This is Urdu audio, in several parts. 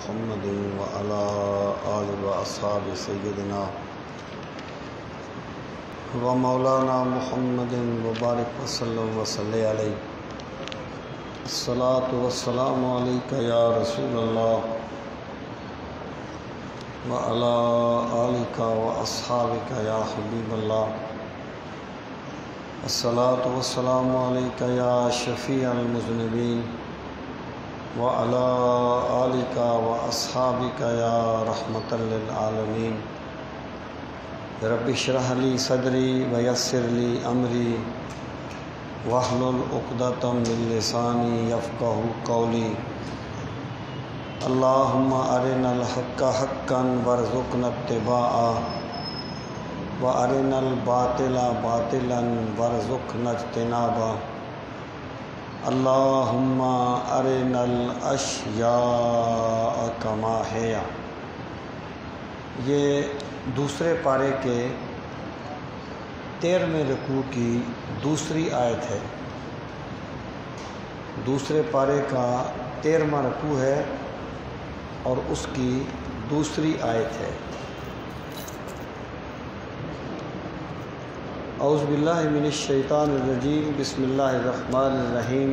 محمد وعلى آل وأصحاب سيدنا ومولانا محمد وبارك وسلم وصلى عليه الصلاة والسلام عليك يا رسول الله وعلى آلك وأصحابك يا حبيب الله الصلاة والسلام عليك يا شفيع المذنبين وعلى آلك وأصحابك يا رحمة للعالمين رب اشرح لي صدري ويسر لي أمري واحلل عقدة من لساني يفقهوا قولي اللهم أرنا الحق حقا وارزقنا اتباعه وأرنا الباطل باطلا وارزقنا اجتنابه اللهم أرنا الأشياء كما هي۔ یہ دوسرے پارے کے 13ویں رکوع کی دوسری آیت ہے۔ دوسرے پارے کا 13واں رکوع ہے اور اس کی دوسری آیت ہے۔ اعوذ باللہ من الشیطان الرجیم بسم اللہ الرحمن الرحیم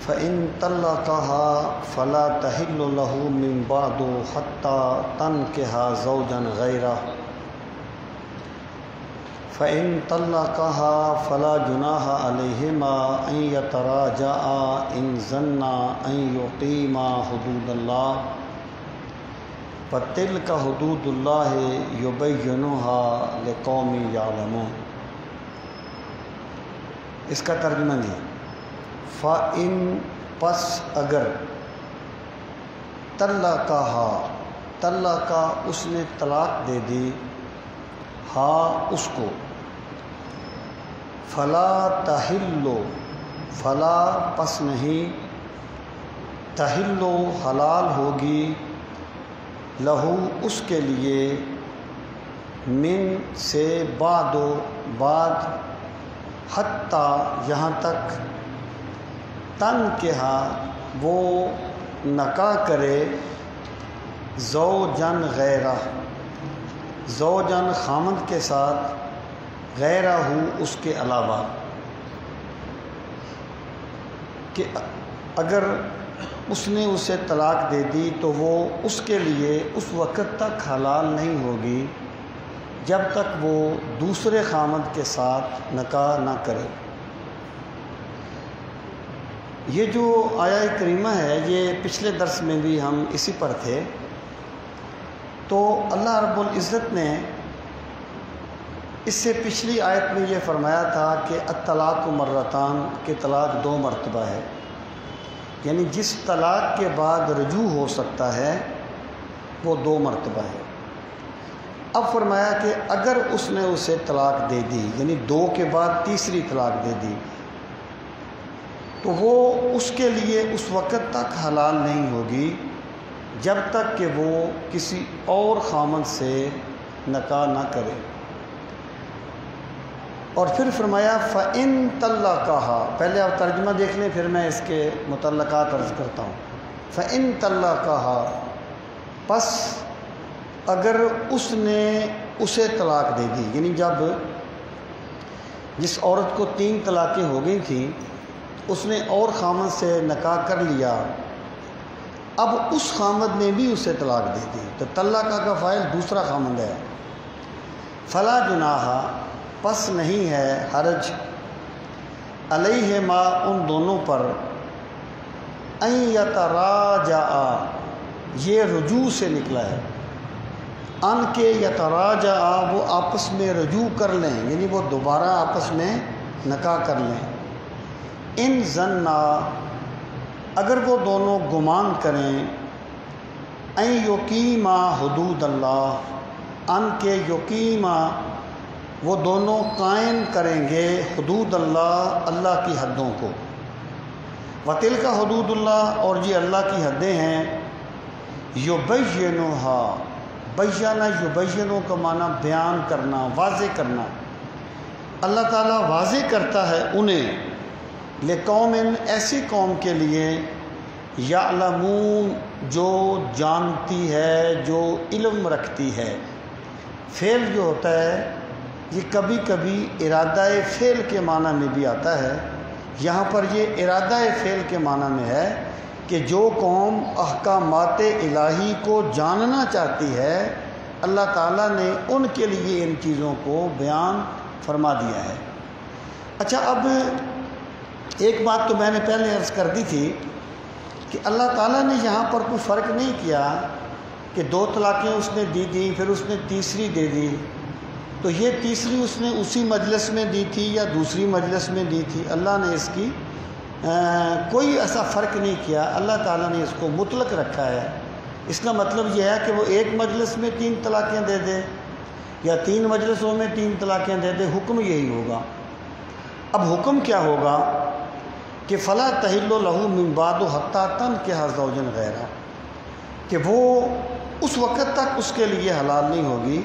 فَإِن طَلَّقَهَا فَلَا تَحِلُّ لَهُ مِن بَعْدُ حَتَّى تَنكِحَ زَوْجًا غَيْرَهُ فَإِن طَلَّقَهَا فَلَا جُنَاحَ عَلَيْهِمَا أَن يَتَرَاجَعَا إِن ظَنَّا أَن يُقِيمَا حُدُودَ اللَّهِ وَتِلْكَ حُدُودُ اللَّهِ يُبَيِّنُهَا لِقَوْمٍ يَعْلَمُونَ۔ اس کا ترجمہ ہے فَإِن پس اگر طلقہ اس نے طلاق دے دی ہا اس کو فلا تحلو فلا پس نہیں تحلو حلال ہوگی لہو اس کے لیے من سے بعد حتیٰ یہاں تک تنکحہ وہ نکاح کرے زوجن غیرہ زوجن خامند کے ساتھ غیرہ اس کے علاوہ، کہ اگر اس نے اسے طلاق دے دی تو وہ اس کے لیے اس وقت تک حلال نہیں ہوگی جب تک وہ دوسرے خامند کے ساتھ نکاح نہ کرے۔ یہ جو آیہ کریمہ ہے یہ پچھلے درس میں بھی ہم اسی پر تھے۔ تو اللہ رب العزت نے اس سے پچھلی آیت میں یہ فرمایا تھا کہ الطلاق مرتان کہ طلاق 2 مرتبہ ہے، یعنی جس طلاق کے بعد رجوع ہو سکتا ہے وہ 2 مرتبہ ہے۔ اب فرمایا کہ اگر اس نے اسے طلاق دے دی یعنی 2 کے بعد تیسری طلاق دے دی تو وہ اس کے لیے اس وقت تک حلال نہیں ہوگی جب تک کہ وہ کسی اور خامند سے نکاح نہ کرے۔ اور پھر فرمایا فَإِن طَلَّقَهَا، پہلے آپ ترجمہ دیکھ لیں پھر میں اس کے متعلقات عرض کرتا ہوں۔ فَإِن طَلَّقَهَا پس اگر اس نے اسے طلاق دے دی، یعنی جب جس عورت کو 3 طلاقیں ہو گئی تھیں اس نے اور خامد سے نکاح کر لیا، اب اس خامد نے بھی اسے طلاق دے دی تو طلاقہ کا فاعل دوسرا خامد ہے۔ فلا جناح پس نہیں ہے حرج علیہما ان دونوں پر ان یتراجعا، یہ رجوع سے نکلا ہے، ان کے یتراجعا وہ آپس میں رجوع کر لیں یعنی وہ دوبارہ آپس میں نکاح کر لیں۔ ان ظنّا اگر وہ دونوں گمان کریں ان یقیما حدود اللہ، ان کے یقیما وہ دونوں قائم کریں گے حدود اللہ اللہ کی حدوں کو، وَتِلْكَ حدود اللہ اور یہ اللہ کی حدیں ہیں، یبینھا بیانہ یبینو کا معنی بیان کرنا واضح کرنا، اللہ تعالیٰ واضح کرتا ہے انہیں لقوم ایسی قوم کے لیے یعلمون جو جانتی ہے، جو علم رکھتی ہے۔ فعل جو ہوتا ہے یہ کبھی کبھی ارادہ فعل کے معنی میں بھی آتا ہے، یہاں پر یہ ارادہ فعل کے معنی میں ہے کہ جو قوم احکامات الہی کو جاننا چاہتی ہے اللہ تعالیٰ نے ان کے لیے ان چیزوں کو بیان فرما دیا ہے۔ اچھا، اب ایک بات تو میں نے پہلے عرض کر دی تھی کہ اللہ تعالیٰ نے یہاں پر کوئی فرق نہیں کیا کہ 2 طلاقیں اس نے دی پھر اس نے تیسری دے دی، تو یہ تیسری اس نے اسی مجلس میں دی تھی یا دوسری مجلس میں دی تھی، اللہ نے اس کی کوئی ایسا فرق نہیں کیا، اللہ تعالیٰ نے اس کو مطلق رکھا ہے۔ اس کا مطلب یہ ہے کہ وہ ایک مجلس میں 3 طلاقیں دے دے یا 3 مجلسوں میں 3 طلاقیں دے دے، حکم یہی ہوگا۔ اب حکم کیا ہوگا کہ فلا تحل لہ من بعد حتی تنکح زوجا غیرہ، کہ وہ اس وقت تک اس کے لیے حلال نہیں ہوگی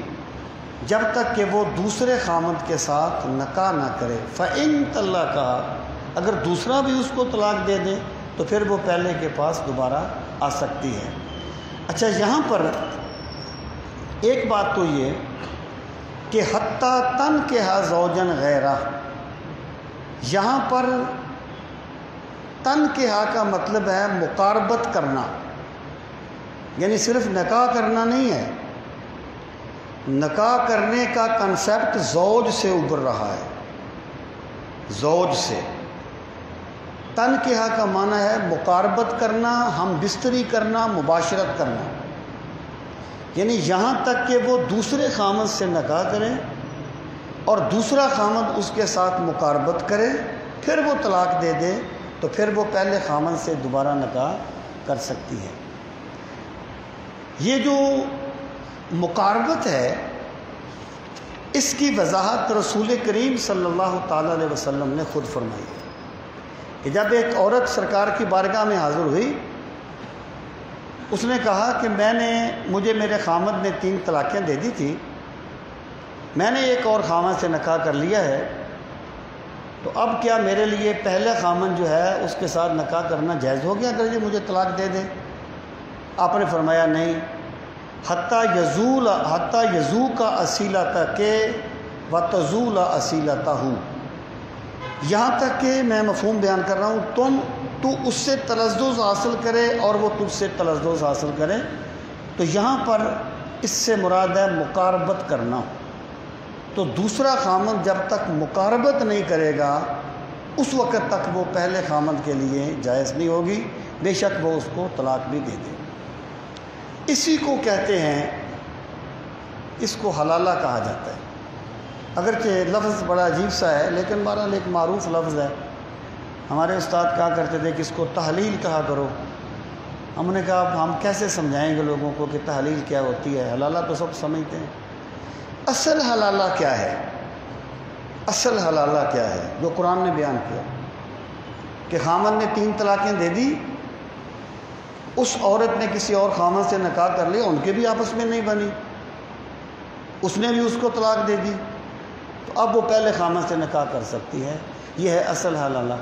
جب تک کہ وہ دوسرے خامند کے ساتھ نکاح نہ کرے۔ فإن طلقها، اگر دوسرا بھی اس کو طلاق دے دے تو پھر وہ پہلے کے پاس دوبارہ آ سکتی ہے۔ اچھا، یہاں پر ایک بات تو یہ کہ حتی تنکح زوجا غیرہ، یہاں پر تنکح کا مطلب ہے مقاربت کرنا، یعنی صرف نکاح کرنا نہیں ہے، نکاح کرنے کا کنسیپٹ زوج سے ابھر رہا ہے، زوج سے۔ تنکح کا معنی ہے مقاربت کرنا، ہم بستری کرنا، مباشرت کرنا، یعنی یہاں تک کہ وہ دوسرے خامند سے نکاح کرے اور دوسرا خامند اس کے ساتھ مقاربت کرے، پھر وہ طلاق دے دے تو پھر وہ پہلے خامند سے دوبارہ نکاح کر سکتی ہے۔ یہ جو مقاربت ہے اس کی وضاحت رسول کریم صلی اللہ تعالیٰ علیہ وسلم نے خود فرمائی ہے کہ جب ایک عورت سرکار کی بارگاہ میں حاضر ہوئی، اس نے کہا کہ مجھے میرے خامد نے 3 طلاقیں دے دی تھی، میں نے ایک اور خامد سے نکاح کر لیا ہے، تو اب کیا میرے لیے پہلے خامد جو ہے اس کے ساتھ نکاح کرنا جائز ہو گیا اگر یہ مجھے طلاق دے دے؟ آپ نے فرمایا نہیں، حتی یذوق اصیلتک وتزول اصیلتہ، یہاں تک کہ میں مفہوم بیان کر رہا ہوں، تو اس سے تلذذ حاصل کرے اور وہ تجھ سے تلذذ حاصل کرے، تو یہاں پر اس سے مراد ہے مقاربت کرنا۔ تو دوسرا خامند جب تک مقاربت نہیں کرے گا اس وقت تک وہ پہلے خامند کے لیے جائز نہیں ہوگی، بے شک وہ اس کو طلاق بھی دے دے۔ اسی کو کہتے ہیں، اس کو حلالہ کہا جاتا ہے، اگرچہ لفظ بڑا عجیب سا ہے لیکن بہرحال ایک معروف لفظ ہے۔ ہمارے استاد کہا کرتے تھے کہ اس کو تحلیل کہا کرو، ہم نے کہا اب ہم کیسے سمجھائیں گے لوگوں کو کہ تحلیل کیا ہوتی ہے، حلالہ تو سب سمجھتے ہیں۔ اصل حلالہ کیا ہے؟ اصل حلالہ کیا ہے جو قرآن نے بیان کیا کہ خامد نے 3 طلاقیں دے دی، اس عورت نے کسی اور خامد سے نکاح کر لیا، ان کے بھی آپس میں نہیں بنی، اس نے بھی اس کو طلاق دے دی، تو اب وہ پہلے خامد سے نکاح کر سکتی ہے، یہ ہے اصل حلالہ۔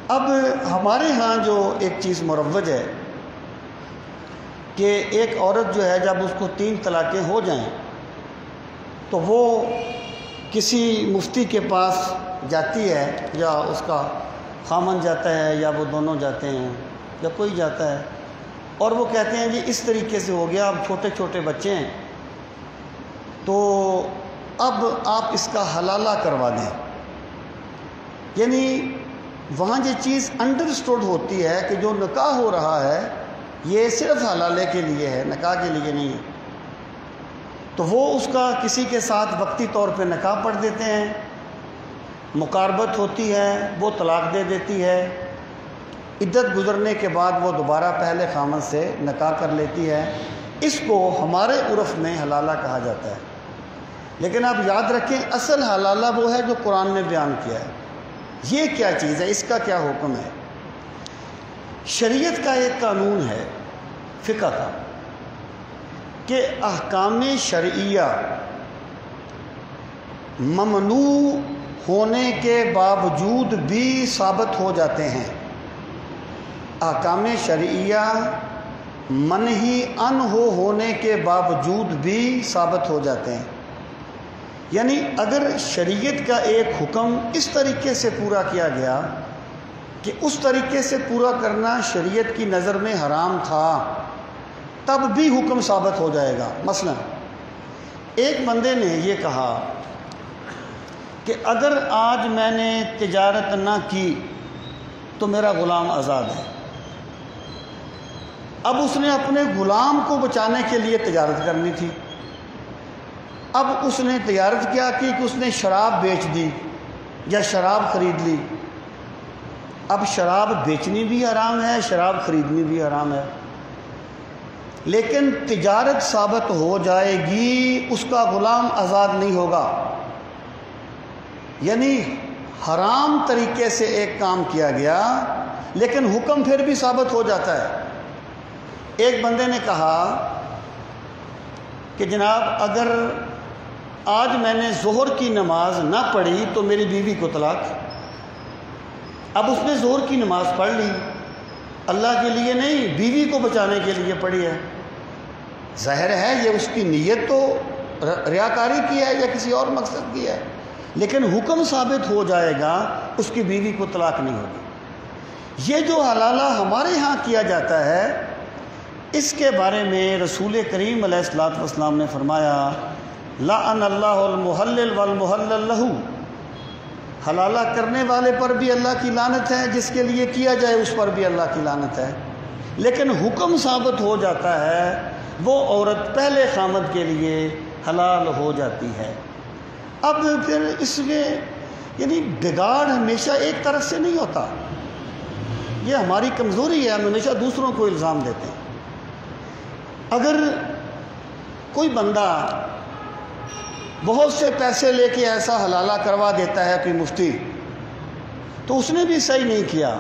اب ہمارے ہاں جو ایک چیز مروج ہے کہ ایک عورت جو ہے جب اس کو 3 طلاقیں ہو جائیں تو وہ کسی مفتی کے پاس جاتی ہے، یا اس کا خامن جاتا ہے یا وہ دونوں جاتے ہیں یا کوئی جاتا ہے، اور وہ کہتے ہیں جی اس طریقے سے ہو گیا، اب چھوٹے چھوٹے بچے ہیں تو اب آپ اس کا حلالہ کروا دیں۔ یعنی وہاں یہ چیز انڈرسٹوڈ ہوتی ہے کہ جو نکاح ہو رہا ہے یہ صرف حلالے کے لیے ہے، نکاح کے لیے نہیں ہے، تو وہ اس کا کسی کے ساتھ وقتی طور پہ نکاح پڑھ دیتے ہیں، مقاربت ہوتی ہے، وہ طلاق دے دیتی ہے، عدت گزرنے کے بعد وہ دوبارہ پہلے خامد سے نکاح کر لیتی ہے، اس کو ہمارے عرف میں حلالہ کہا جاتا ہے۔ لیکن آپ یاد رکھیں اصل حلالہ وہ ہے جو قرآن نے بیان کیا ہے۔ یہ کیا چیز ہے، اس کا کیا حکم ہے؟ شریعت کا ایک قانون ہے فقہ کا کہ احکام شرعیہ ممنوع ہونے کے باوجود بھی ثابت ہو جاتے ہیں، احکام شرعیہ منہی عنہ ہونے کے باوجود بھی ثابت ہو جاتے ہیں۔ یعنی اگر شریعت کا ایک حکم اس طریقے سے پورا کیا گیا کہ اس طریقے سے پورا کرنا شریعت کی نظر میں حرام تھا، تب بھی حکم ثابت ہو جائے گا۔ مثلا ایک بندے نے یہ کہا کہ اگر آج میں نے تجارت نہ کی تو میرا غلام آزاد ہے۔ اب اس نے اپنے غلام کو بچانے کے لیے تجارت کرنی تھی۔ اب اس نے تجارت کیا کی کہ اس نے شراب بیچ دی یا شراب خرید لی۔ اب شراب بیچنی بھی حرام ہے، شراب خریدنی بھی حرام ہے، لیکن تجارت ثابت ہو جائے گی، اس کا غلام آزاد نہیں ہوگا۔ یعنی حرام طریقے سے ایک کام کیا گیا لیکن حکم پھر بھی ثابت ہو جاتا ہے۔ ایک بندے نے کہا کہ جناب اگر آج میں نے ظہر کی نماز نہ پڑھی تو میری بیوی کو طلاق۔ اب اس نے ظہر کی نماز پڑھ لی، اللہ کے لیے نہیں، بیوی کو بچانے کے لیے پڑھی ہے۔ ظاہر ہے یہ اس کی نیت تو ریاکاری کی ہے یا کسی اور مقصد کی ہے، لیکن حکم ثابت ہو جائے گا، اس کی بیوی کو طلاق نہیں ہوگی۔ یہ جو حلالہ ہمارے ہاں کیا جاتا ہے، اس کے بارے میں رسول کریم علیہ الصلوۃ والسلام نے فرمایا لعن اللہ المحلل والمحلل لہ، حلالہ کرنے والے پر بھی اللہ کی لعنت ہے، جس کے لیے کیا جائے اس پر بھی اللہ کی لعنت ہے۔ لیکن حکم ثابت ہو جاتا ہے، وہ عورت پہلے خامد کے لیے حلال ہو جاتی ہے۔ اب پھر اس میں یعنی بگاڑ ہمیشہ ایک طرف سے نہیں ہوتا، یہ ہماری کمزوری ہے، ہم ہمیشہ دوسروں کو الزام دیتے ہیں۔ اگر کوئی بندہ بہت سے پیسے لے کے ایسا حلالہ کروا دیتا ہے کوئی مفتی، تو اس نے بھی صحیح نہیں کیا،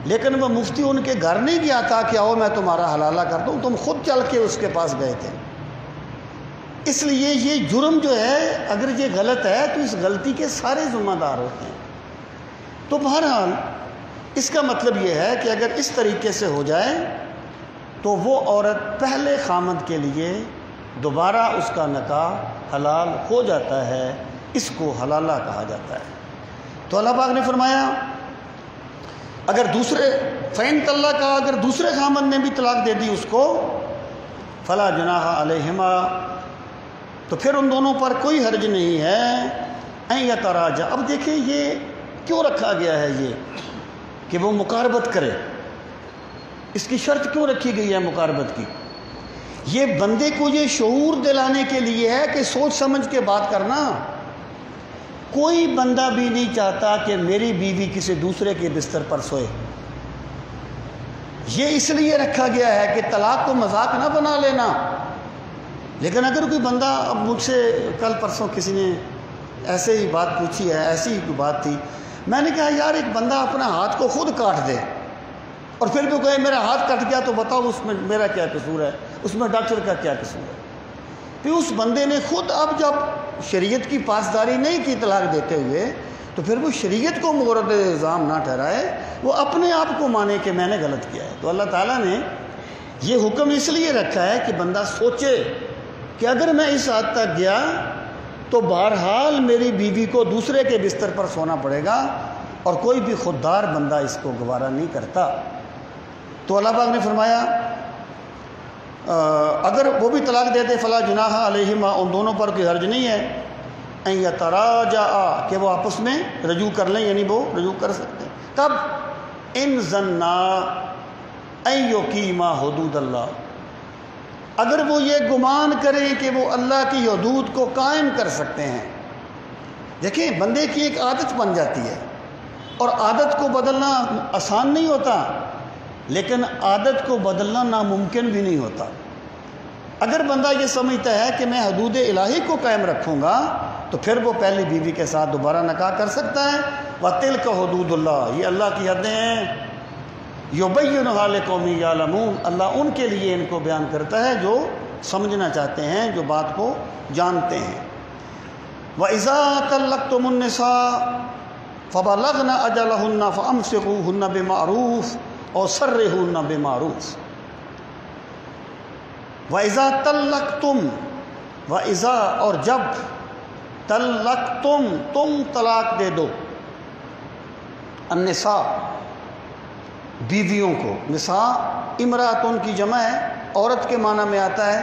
لیکن وہ مفتی ان کے گھر نہیں گیا تھا کہ آؤ میں تمہارا حلالہ کرتا ہوں، تم خود چل کے اس کے پاس گئے تھے۔ اس لیے یہ جرم جو ہے اگر یہ غلط ہے تو اس غلطی کے سارے ذمہ دار ہوتے ہیں۔ تو بہرحال اس کا مطلب یہ ہے کہ اگر اس طریقے سے ہو جائے تو وہ عورت پہلے خامد کے لیے دوبارہ اس کا نکاح حلال ہو جاتا ہے، اس کو حلالہ کہا جاتا ہے۔ تو اللہ پاک نے فرمایا اگر دوسرے فین طلّہ کا اگر دوسرے خامد نے بھی طلاق دے دی اس کو، فلا جناح علیہما، تو پھر ان دونوں پر کوئی حرج نہیں ہے ان یتراجع۔ اب دیکھیں یہ کیوں رکھا گیا ہے یہ کہ وہ مقاربت کرے، اس کی شرط کیوں رکھی گئی ہے مقاربت کی؟ یہ بندے کو یہ شعور دلانے کے لیے ہے کہ سوچ سمجھ کے بات کرنا۔ کوئی بندہ بھی نہیں چاہتا کہ میری بیوی کسی دوسرے کے بستر پر سوئے۔ یہ اس لیے رکھا گیا ہے کہ طلاق کو مذاق نہ بنا لینا۔ لیکن اگر کوئی بندہ، اب مجھ سے کل پرسوں کسی نے ایسے ہی بات پوچھی ہے، ایسی ہی کوئی بات تھی، میں نے کہا یار ایک بندہ اپنا ہاتھ کو خود کاٹ دے اور پھر بھی کہے میرا ہاتھ کٹ گیا تو بتاؤ اس میں میرا کیا قصور ہے، اس میں ڈاکٹر کا کیا قصور ہے؟ پھر اس بندے نے خود اب جب شریعت کی پاسداری نہیں کی طلاق دیتے ہوئے، تو پھر وہ شریعت کو مورد الزام نہ ٹھہرائے، وہ اپنے آپ کو مانے کہ میں نے غلط کیا ہے۔ تو اللہ تعالیٰ نے یہ حکم اس لیے رکھا ہے کہ بندہ سوچے کہ اگر میں اس حد تک گیا تو بہرحال میری بیوی کو دوسرے کے بستر پر سونا پڑے گا، اور کوئی بھی خوددار بندہ اس کو گوارا نہیں کرتا۔ تو اللہ پاک نے فرمایا اگر وہ بھی طلاق دے دے فلا جناح علیہما، ان دونوں پر کوئی حرج نہیں ہے ان یتراجعا، کہ وہ آپس میں رجوع کر لیں، یعنی وہ رجوع کر سکتے ہیں۔ تب ان ظنا ان یقیما حدود اللہ، اگر وہ یہ گمان کریں کہ وہ اللہ کی حدود کو قائم کر سکتے ہیں۔ دیکھیں بندے کی ایک عادت بن جاتی ہے، اور عادت کو بدلنا آسان نہیں ہوتا، لیکن عادت کو بدلنا ناممکن بھی نہیں ہوتا۔ اگر بندہ یہ سمجھتا ہے کہ میں حدود الہی کو قائم رکھوں گا، تو پھر وہ پہلی بیوی کے ساتھ دوبارہ نکاح کر سکتا ہے۔ وَتِلْكَ حُدُودُ اللَّهِ، یہ اللہ کی حدیں ہیں، يُبَيِّنُهَا لِقَوْمٍ يَعْلَمُونَ، اللہ ان کے لیے ان کو بیان کرتا ہے جو سمجھنا چاہتے ہیں، جو بات کو جانتے ہیں۔ وَإِذَا طَلَّقْتُمُ النِّسَاءَ فَبَلَغْنَ أَجَلَهُنَّ فَأَمْسِكُوهُنَّ بِمَعْرُوفٍ اور سرہن بمعروف وَإِذَا طَلَّقْتُمْ وَإِذَا اور جب طَلَّقْتُمْ تم طلاق دے دو النساء بیویوں کو، نساء امراتن کی جمع ہے، عورت کے معنی میں آتا ہے،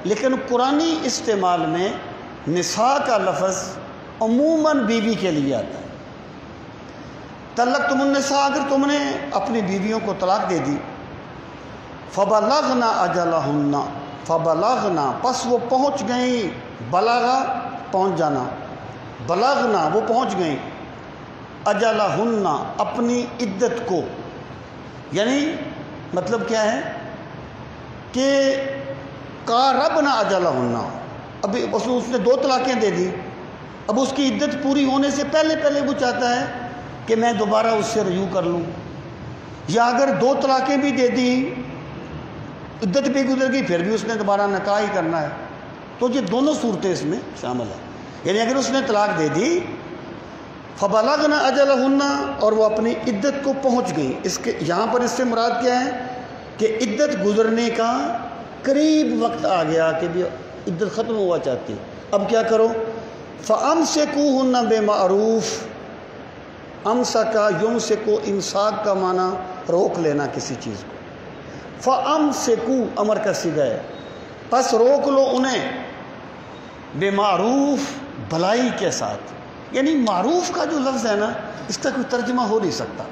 لیکن قرآنی استعمال میں نساء کا لفظ عموماً بیوی کے لیے آتا ہے۔ طلقتم النساء اگر تم نے اپنی بیویوں کو طلاق دے دی، فبلغنا اجلہن فبلغنا پس وہ پہنچ گئیں، بلاغا پہنچ جانا، بلغنا وہ پہنچ گئیں، اجلہن اپنی عدت کو، یعنی مطلب کیا ہے کہ قاربنا اجلہن، ابھی اس نے 2 طلاقیں دے دی، اب اس کی عدت پوری ہونے سے پہلے وہ چاہتا ہے کہ میں دوبارہ اس سے رجوع کر لوں، یا اگر 2 طلاقیں بھی دے دی، عدت بھی گزر گئی، پھر بھی اس نے دوبارہ نکاح ہی کرنا ہے، تو یہ دونوں صورتیں اس میں شامل ہیں۔ یعنی اگر اس نے طلاق دے دی فبلغنا اجلہن اور وہ اپنی عدت کو پہنچ گئی، اس کے یہاں پر اس سے مراد کیا ہے کہ عدت گزرنے کا قریب وقت آ گیا کہ بھی عدت ختم ہوا چاہتی، اب کیا کرو؟ فَأَمْسِكُوهُنَّ بِمَعْرُوف، امسکا یمسکو امساک کا معنی روک لینا کسی چیز کو، فَأَمْسِكُوا امر کا صیغہ ہے، پس روک لو انہیں بِمَعْرُوف بھلائی کے ساتھ، یعنی معروف کا جو لفظ ہے نا اس کا کوئی ترجمہ ہو نہیں سکتا۔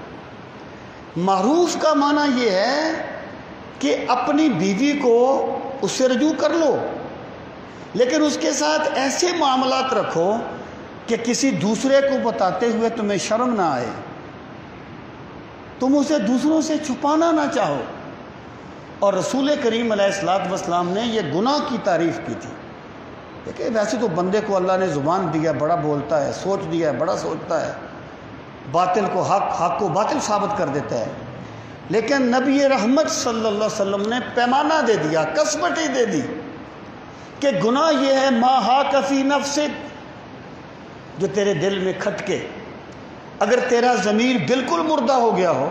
معروف کا معنی یہ ہے کہ اپنی بیوی کو اس سے رجوع کر لو، لیکن اس کے ساتھ ایسے معاملات رکھو کہ کسی دوسرے کو بتاتے ہوئے تمہیں شرم نہ آئے، تم اسے دوسروں سے چھپانا نہ چاہو۔ اور رسول کریم علیہ السلام نے یہ گناہ کی تعریف کی تھی کہ ویسے تو بندے کو اللہ نے زبان دیا، بڑا بولتا ہے، سوچ دیا ہے، بڑا سوچتا ہے، باطل کو حق، حق کو باطل ثابت کر دیتا ہے، لیکن نبی رحمت صلی اللہ علیہ وسلم نے پیمانہ دے دیا، کسوٹی دے دی کہ گناہ یہ ہے ما حاک فی نفسک، جو تیرے دل میں کھٹکے، اگر تیرا ضمیر بالکل مردہ ہو گیا ہو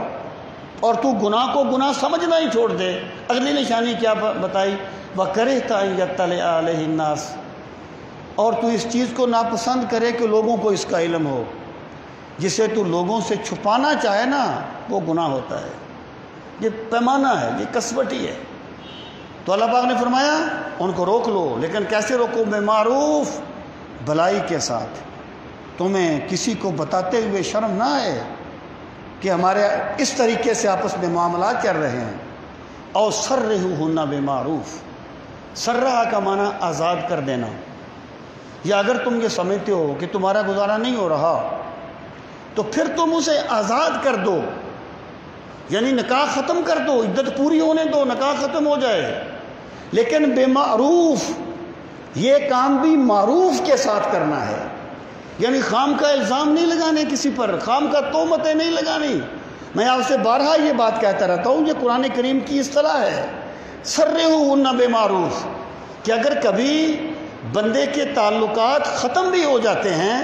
اور تو گناہ کو گناہ سمجھنا ہی چھوڑ دے، اگلی نشانی کیا بتائی؟ وَكَرِهْتَ أَن يَطَّلِعَ عَلَيْهِ النَّاسِ، اور تو اس چیز کو ناپسند کرے کہ لوگوں کو اس کا علم ہو، جسے تو لوگوں سے چھپانا چاہے نا وہ گناہ ہوتا ہے۔ یہ پیمانہ ہے، یہ کسوٹی ہے۔ تو اللہ پاک نے فرمایا ان کو روک لو، لیکن کیسے روکو؟ بمعروف بھلائی کے ساتھ، تمہیں کسی کو بتاتے ہوئے شرم نہ آئے کہ ہمارے اس طریقے سے آپس میں معاملات کر رہے ہیں۔ اور سرہن بمعروف، سرہ کا معنی آزاد کر دینا، یا اگر تم یہ سمجھتے ہو کہ تمہارا گزارا نہیں ہو رہا تو پھر تم اسے آزاد کر دو، یعنی نکاح ختم کر دو، عدت پوری ہونے دو، نکاح ختم ہو جائے، لیکن بمعروف، یہ کام بھی معروف کے ساتھ کرنا ہے، یعنی خام کا الزام نہیں لگانے کسی پر، خام کا تہمتیں نہیں لگانی۔ میں آپ سے بارہا یہ بات کہتا رہتا ہوں، یہ قرآن کریم کی اصطلاح ہے، سرہن بمعروف، کہ اگر کبھی بندے کے تعلقات ختم بھی ہو جاتے ہیں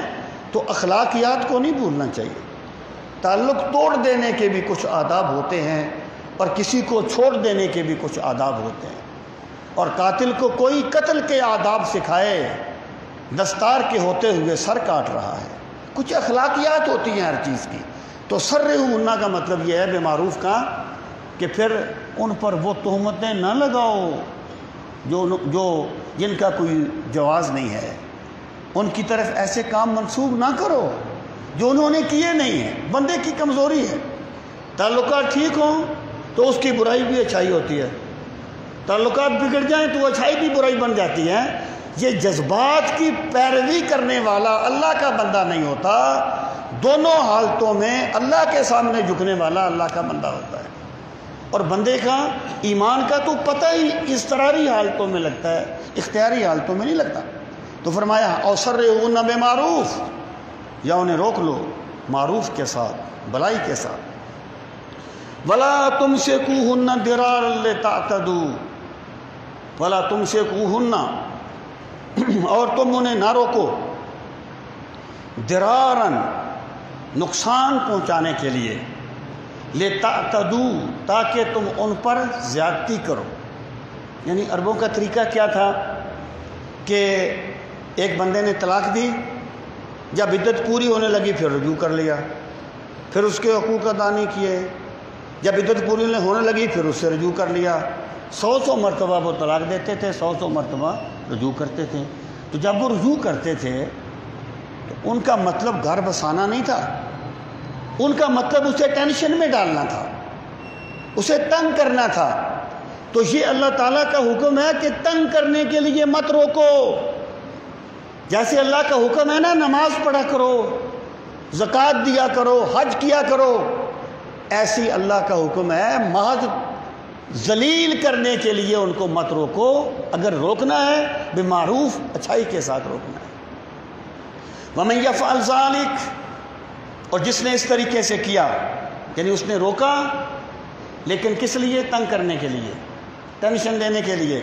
تو اخلاقیات کو نہیں بھولنا چاہیے۔ تعلق توڑ دینے کے بھی کچھ آداب ہوتے ہیں اور کسی کو چھوڑ دینے کے بھی کچھ آداب ہوتے ہیں، اور قاتل کو کوئی قتل کے آداب سکھائے دستار کے ہوتے ہوئے سر کاٹ رہا ہے، کچھ اخلاقیات ہوتی ہیں ہر چیز کی۔ تو سرہن کا مطلب یہ ہے بمعروف کا کہ پھر ان پر وہ تہمتیں نہ لگاؤ جو جن کا کوئی جواز نہیں ہے، ان کی طرف ایسے کام منسوب نہ کرو جو انہوں نے کیے نہیں ہیں۔ بندے کی کمزوری ہے، تعلقات ٹھیک ہوں تو اس کی برائی بھی اچھائی ہوتی ہے، تعلقات بگڑ جائیں تو اچھائی بھی برائی بن جاتی ہے۔ یہ جذبات کی پیروی کرنے والا اللہ کا بندہ نہیں ہوتا، دونوں حالتوں میں اللہ کے سامنے جھکنے والا اللہ کا بندہ ہوتا ہے۔ اور بندے کا ایمان کا تو پتہ ہی اضطراری حالتوں میں لگتا ہے، اختیاری حالتوں میں نہیں لگتا۔ تو فرمایا اور سرہن بمعروف، یا انہیں روک لو معروف کے ساتھ، بھلائی کے ساتھ۔ ولا تمسکوہن ضرارا لتعتدوا، ولا تمسکوہن، اور تم انہیں نہ روکو، ضرارا نقصان پہنچانے کے لیے، لِتَعْتَدُوا تاکہ تم ان پر زیادتی کرو. یعنی عربوں کا طریقہ کیا تھا کہ ایک بندے نے طلاق دی، جب عدت پوری ہونے لگی پھر رجوع کر لیا، پھر اس کے حقوق ادا نہیں کیے، جب عدت پوری ہونے لگی پھر اس سے رجوع کر لیا. 100 مرتبہ وہ طلاق دیتے تھے، 100 مرتبہ رجوع کرتے تھے. تو جب وہ رجوع کرتے تھے تو ان کا مطلب گھر بسانا نہیں تھا، ان کا مطلب اسے ٹینشن میں ڈالنا تھا، اسے تنگ کرنا تھا. تو یہ اللہ تعالیٰ کا حکم ہے کہ تنگ کرنے کے لیے مت روکو. جیسے اللہ کا حکم ہے نا نماز پڑھا کرو، زکوٰۃ دیا کرو، حج کیا کرو، ایسی اللہ کا حکم ہے محض ذلیل کرنے کے لیے ان کو مت روکو. اگر روکنا ہے بمعروف اچھائی کے ساتھ روکنا ہے. وَمَن يَفْعَلْ ذَلِكَ اور جس نے اس طریقے سے کیا، یعنی اس نے روکا لیکن کس لیے؟ تنگ کرنے کے لیے، ٹینشن دینے کے لیے.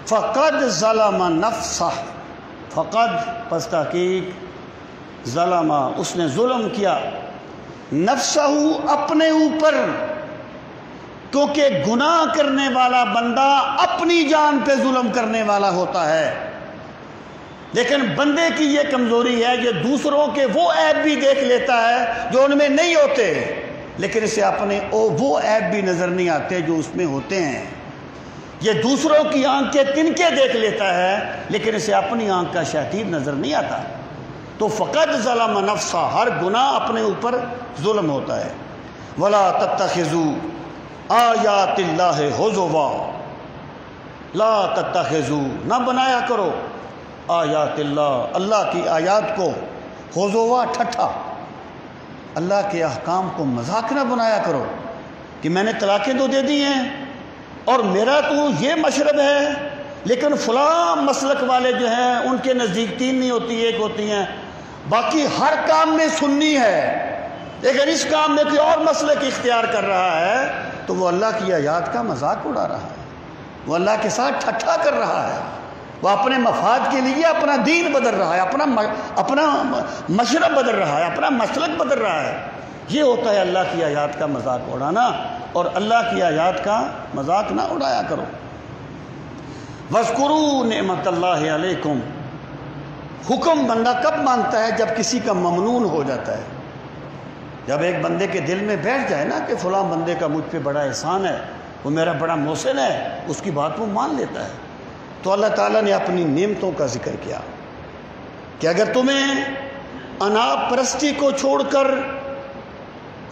فَقَدْ ظَلَمَ نَفْسَهُ فقد پس تحقیق ظلم اس نے ظلم کیا نفسہ اپنے اوپر، کیونکہ گناہ کرنے والا بندہ اپنی جان پہ ظلم کرنے والا ہوتا ہے. لیکن بندے کی یہ کمزوری ہے کہ دوسروں کے وہ عیب بھی دیکھ لیتا ہے جو ان میں نہیں ہوتے، لیکن اسے اپنے وہ عیب بھی نظر نہیں آتے جو اس میں ہوتے ہیں. یہ دوسروں کی آنکھ کے تنکے دیکھ لیتا ہے لیکن اسے اپنی آنکھ کا شہتیر نظر نہیں آتا. تو فقط ظلم نفسہ، ہر گناہ اپنے اوپر ظلم ہوتا ہے. وَلَا تَتَّخِذُوا آیات اللہ ہزوا، لا تتخذوا نہ بنایا کرو آیات اللہ، اللہ کی آیات کو ہزوا ٹھٹھا، اللہ کے احکام کو مذاق نہ بنایا کرو کہ میں نے طلاقیں تو دے دی ہیں اور میرا تو یہ مشرب ہے، لیکن فلاں مسلک والے جو ہیں ان کے نزدیک 3 نہیں ہوتی 1 ہوتی ہیں، باقی ہر کام میں سنی ہے، لیکن اس کام میں کوئی اور مسلک اختیار کر رہا ہے تو وہ اللہ کی آیات کا مذاق اڑا رہا ہے، وہ اللہ کے ساتھ ٹھٹھا کر رہا ہے، وہ اپنے مفاد کے لیے اپنا دین بدل رہا ہے، اپنا مشرب بدل رہا ہے، اپنا مسلک بدل رہا ہے. یہ ہوتا ہے اللہ کی آیات کا مذاق اڑانا، اور اللہ کی آیات کا مذاق نہ اڑایا کرو. وَاذْكُرُوا نِعْمَتَ اللَّهِ عَلَيْكُمْ حکم بندہ کب مانتا ہے؟ جب کسی کا ممنون ہو جاتا ہے، جب ایک بندے کے دل میں بیٹھ جائے نا کہ فلاں بندے کا مجھ پہ بڑا احسان ہے، وہ میرا بڑا محسن ہے، اس کی بات وہ مان لیتا ہے. تو اللہ تعالیٰ نے اپنی نعمتوں کا ذکر کیا کہ اگر تمہیں اناپ پرستی کو چھوڑ کر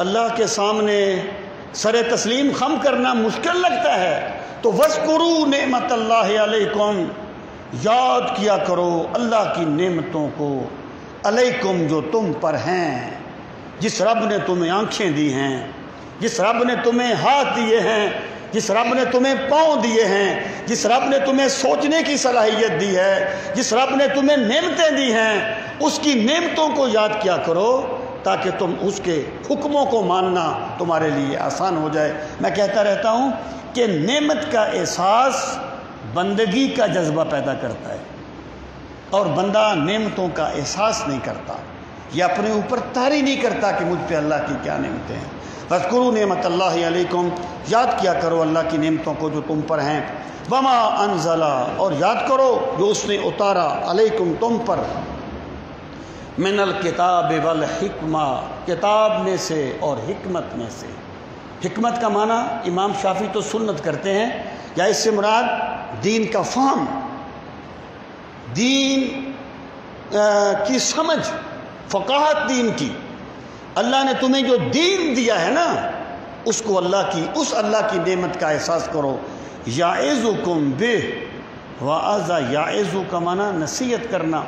اللہ کے سامنے سر تسلیم خم کرنا مشکل لگتا ہے تو وَاذْكُرُوا نِعْمَتَ اللَّهِ عَلَيْكُمْ یاد کیا کرو اللہ کی نعمتوں کو، علیکم جو تم پر ہیں، جس رب نے تمہیں آنکھیں دی ہیں، جس رب نے تمہیں ہاتھ دیے ہیں، جس رب نے تمہیں پاؤں دیے ہیں، جس رب نے تمہیں سوچنے کی صلاحیت دی ہے، جس رب نے تمہیں نعمتیں دی ہیں، اس کی نعمتوں کو یاد کیا کرو تاکہ تم اس کے حکموں کو ماننا تمہارے لیے آسان ہو جائے. میں کہتا رہتا ہوں کہ نعمت کا احساس بندگی کا جذبہ پیدا کرتا ہے، اور بندہ نعمتوں کا احساس نہیں کرتا، یہ اپنے اوپر طاری نہیں کرتا کہ مجھ پہ اللہ کی کیا نعمتیں ہیں. وَاذْكُرُوا نِعْمَتَ اللَّهِ عَلَيْكُمْ یاد کیا کرو اللہ کی نعمتوں کو جو تم پر ہیں. وَمَا أَنزَلَ اور یاد کرو جو اس نے اتارا علیکم تم پر، من الکتاب والحکمہ کتاب میں سے اور حکمت میں سے. حکمت کا معنی امام شافعی تو سنت کرتے ہیں، یا اس سے مراد دین کا فہم، دین کی سمجھ، فقاہت دین کی. اللہ نے تمہیں جو دین دیا ہے نا اس کو اس اللہ کی نعمت کا احساس کرو. یعظکم بہ وعظ یعظ کا معنی نصیحت کرنا،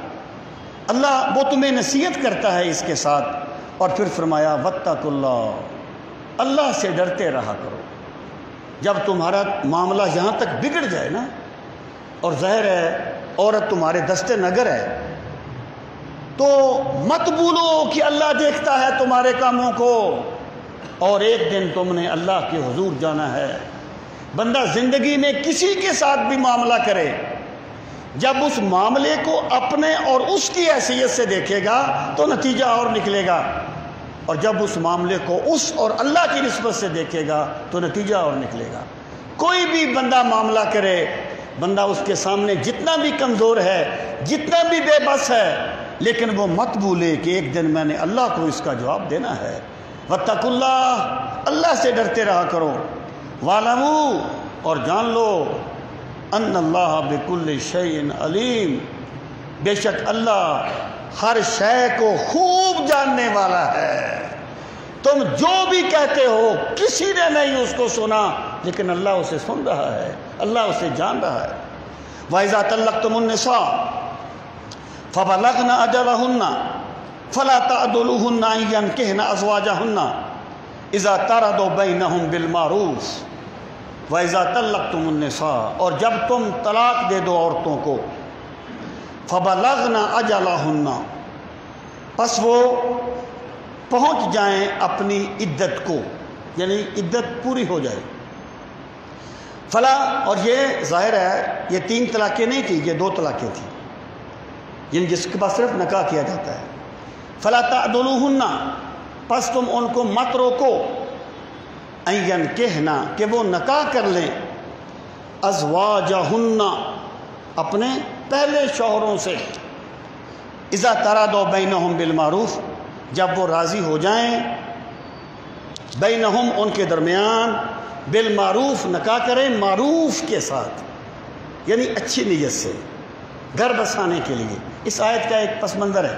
اللہ وہ تمہیں نصیحت کرتا ہے اس کے ساتھ. اور پھر فرمایا واتقوا اللہ، اللہ سے ڈرتے رہا کرو. جب تمہارا معاملہ یہاں تک بگڑ جائے نا، اور ظاہر ہے عورت تمہارے دستے نگر ہے، تو مت بھولو کہ اللہ دیکھتا ہے تمہارے کاموں کو، اور ایک دن تم نے اللہ کے حضور جانا ہے. بندہ زندگی میں کسی کے ساتھ بھی معاملہ کرے، جب اس معاملے کو اپنے اور اس کی حیثیت سے دیکھے گا تو نتیجہ اور نکلے گا. اور جب اس معاملے کو اس اور اللہ کی نسبت سے دیکھے گا تو نتیجہ اور نکلے گا۔ کوئی بھی بندہ معاملہ کرے، بندہ اس کے سامنے جتنا بھی کمزور ہے، جتنا بھی بے بس ہے، لیکن وہ مت بھولے کہ ایک دن میں نے اللہ کو اس کا جواب دینا ہے۔ واتقوا اللہ، اللہ سے ڈرتے رہا کرو۔ وَاعْلَمُوا، اور جان لو، ان اللہ بکل شیء علیم، بے شک اللہ ہر شے کو خوب جاننے والا ہے۔ تم جو بھی کہتے ہو کسی نے نہیں اس کو سنا، لیکن اللہ اسے سن رہا ہے، اللہ اسے جان رہا ہے۔ وَإِذَا طَلَّقْتُمُ النِّسَاءَ فَبَلَغْنَ أَجَلَهُنَّ فَلَا تَعْضُلُوهُنَّ أَن يَنكِحْنَ أَزْوَاجَهُنَّ إِذَا تَرَضَوْا بَيْنَهُمْ بِالْمَعْرُوفِ وَإِذَا طَلَّقْتُمُ النِّسَاءَ، اور جب تم طلاق دے دو عورتوں کو، فَبَلَغْنَ أَجَلَهُنَّ، پس وہ پہنچ جائیں اپنی عدت کو، یعنی عدت پوری ہو جائے۔ فلا، اور یہ ظاہر ہے یہ 3 طلاقیں نہیں تھی، یہ 2 طلاقیں تھیں، یعنی جس کے پاس صرف نکاح کیا جاتا ہے۔ فلا تعدلوهن، پس تم ان کو مت روکو، ان ينكحن، کہ وہ نکاح کر لیں، ازواجہن، اپنے پہلے شوہروں سے، اذا تراضوا بینہم بالمعروف، جب وہ راضی ہو جائیں، بینہم، ان کے درمیان، بالمعروف، نکاح کریں معروف کے ساتھ، یعنی اچھی نیت سے، گھر بسانے کے لیے۔ اس آیت کا ایک پس منظر ہے،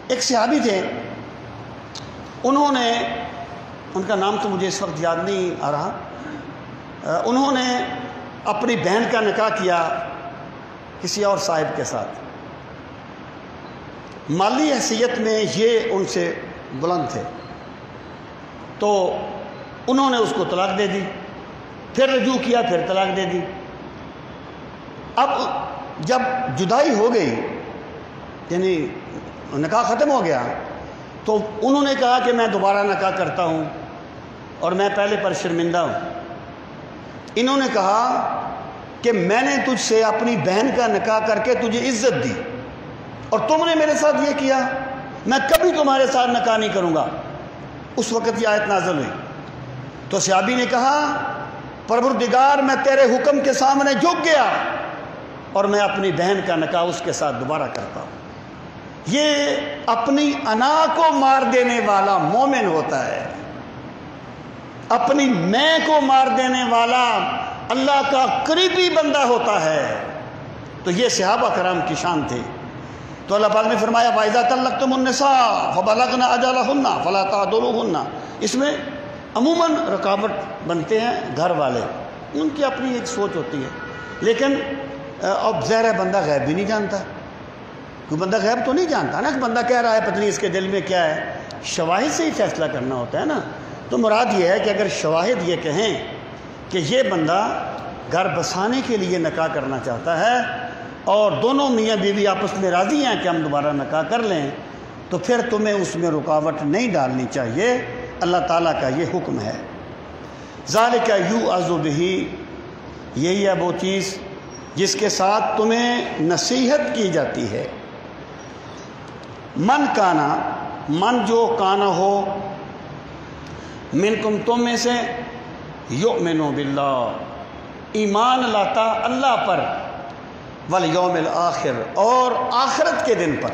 ایک صحابی تھے، انہوں نے، ان کا نام تو مجھے اس وقت یاد نہیں آ رہا، انہوں نے اپنی بہن کا نکاح کیا کسی اور صاحب کے ساتھ۔ مالی حیثیت میں یہ ان سے بلند تھے، تو انہوں نے اس کو طلاق دے دی، پھر رجوع کیا، پھر طلاق دے دی۔ اب جب جدائی ہو گئی، یعنی نکاح ختم ہو گیا، تو انہوں نے کہا کہ میں دوبارہ نکاح کرتا ہوں اور میں پہلے پر شرمندہ ہوں۔ انہوں نے کہا کہ میں نے تجھ سے اپنی بہن کا نکاح کر کے تجھے عزت دی، اور تم نے میرے ساتھ یہ کیا، میں کبھی تمہارے ساتھ نکاح نہیں کروں گا۔ اس وقت یہ آیت نازل ہوئی، تو صحابی نے کہا پروردگار، میں تیرے حکم کے سامنے جھک گیا اور میں اپنی بہن کا نکاح اس کے ساتھ دوبارہ کرتا ہوں۔ یہ اپنی انا کو مار دینے والا مومن ہوتا ہے، اپنی میں کو مار دینے والا اللہ کا قریبی بندہ ہوتا ہے۔ تو یہ صحابہ کرام کی شان تھے۔ تو اللہ پاک نے فرمایا وَإِذَا طَلَّقْتُمُ النِّسَاءَ فَبَلَغْنَ أَجَلَهُنَّ فَلَا تَعْضُلُوهُنَّ، اس میں عموماً رکاوٹ بنتے ہیں گھر والے، ان کی اپنی ایک سوچ ہوتی ہے، لیکن اب ظاہر بندہ غیب بھی نہیں جانتا، کوئی بندہ غیب تو نہیں جانتا نا کہ بندہ کہہ رہا ہے پتہ نہیں اس کے دل میں کیا ہے، شواہد سے ہی فیصلہ کرنا ہوتا ہے نا۔ تو مراد یہ ہے کہ اگر شواہد یہ کہیں کہ یہ بندہ گھر بسانے کے لیے نکاح کرنا چاہتا ہے اور دونوں میاں بیوی آپس میں راضی ہیں کہ ہم دوبارہ نکاح کر لیں، تو پھر تمہیں اس میں رکاوٹ نہیں ڈالنی چاہیے، اللہ تعالیٰ کا یہ حکم ہے۔ ذالک یوعظ بہ، یہی ہے وہ چیز جس کے ساتھ تمہیں نصیحت کی جاتی ہے۔ من کانا، من جو کانا ہو، منکم تم میں سے، یؤمن باللہ، ایمان لاتا اللہ پر، والیوم الآخر، اور آخرت کے دن پر۔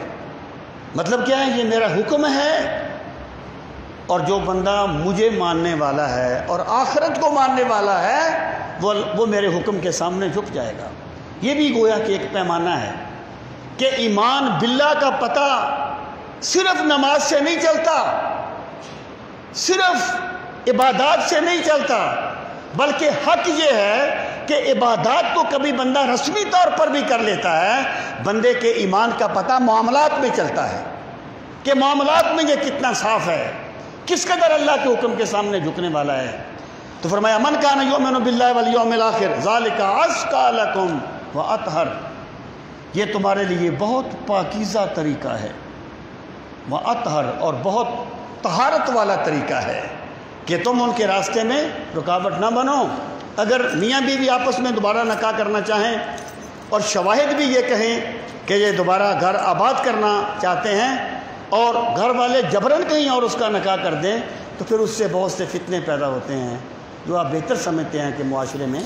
مطلب کیا ہے، یہ میرا حکم ہے، اور جو بندہ مجھے ماننے والا ہے اور آخرت کو ماننے والا ہے وہ میرے حکم کے سامنے جھک جائے گا۔ یہ بھی گویا کہ ایک پیمانہ ہے کہ ایمان باللہ کا پتہ صرف نماز سے نہیں چلتا، صرف عبادات سے نہیں چلتا، بلکہ حق یہ ہے کہ عبادات تو کبھی بندہ رسمی طور پر بھی کر لیتا ہے، بندے کے ایمان کا پتہ معاملات میں چلتا ہے کہ معاملات میں یہ کتنا صاف ہے، کس قدر اللہ کے حکم کے سامنے جھکنے والا ہے۔ تو فرمایا من کان یؤمن باللہ والیوم الآخر ذالک ازکی لکم واطہر، یہ تمہارے لیے بہت پاکیزہ طریقہ ہے، واطہر، اور بہت طہارت والا طریقہ ہے کہ تم ان کے راستے میں رکاوٹ نہ بنو۔ اگر میاں بیوی آپس میں دوبارہ نکاح کرنا چاہیں اور شواہد بھی یہ کہیں کہ یہ دوبارہ گھر آباد کرنا چاہتے ہیں اور گھر والے جبرن کہیں اور اس کا نکاح کر دیں تو پھر اس سے بہت سے فتنے پیدا ہوتے ہیں جو آپ بہتر سمجھتے ہیں کہ معاشرے میں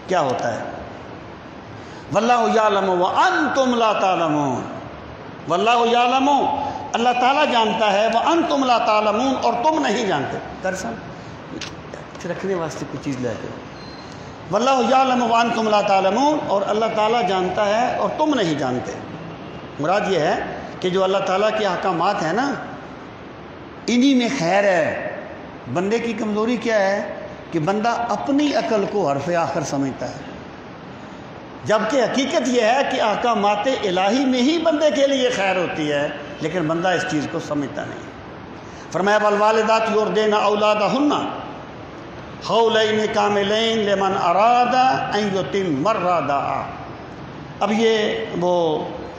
کیا ہوتا ہے۔ واللہ یعلم وانتم لا تعلمون، واللہ یعلم، اللہ تعالیٰ جانتا ہے، وانتم لا تعلمون، اور تم نہیں جانتے۔ درسن رکھنے واسطے کچھ چیز لے کے، واللہ یعلم وانتم لا تعلمون، اور اللہ تعالیٰ جانتا ہے اور تم نہیں جانتے۔ مراد یہ ہے کہ جو اللہ تعالیٰ کے احکامات ہیں نا، انہی میں خیر ہے۔ بندے کی کمزوری کیا ہے کہ بندہ اپنی عقل کو حرف آخر سمجھتا ہے، جبکہ حقیقت یہ ہے کہ احکامات الہی میں ہی بندے کے لیے خیر ہوتی ہے، لیکن بندہ اس چیز کو سمجھتا نہیں۔ فرمایا والوالدات یرضعن اولادہن حولین کاملین لمن اراد ان یتم الرضاعہ۔ اب یہ وہ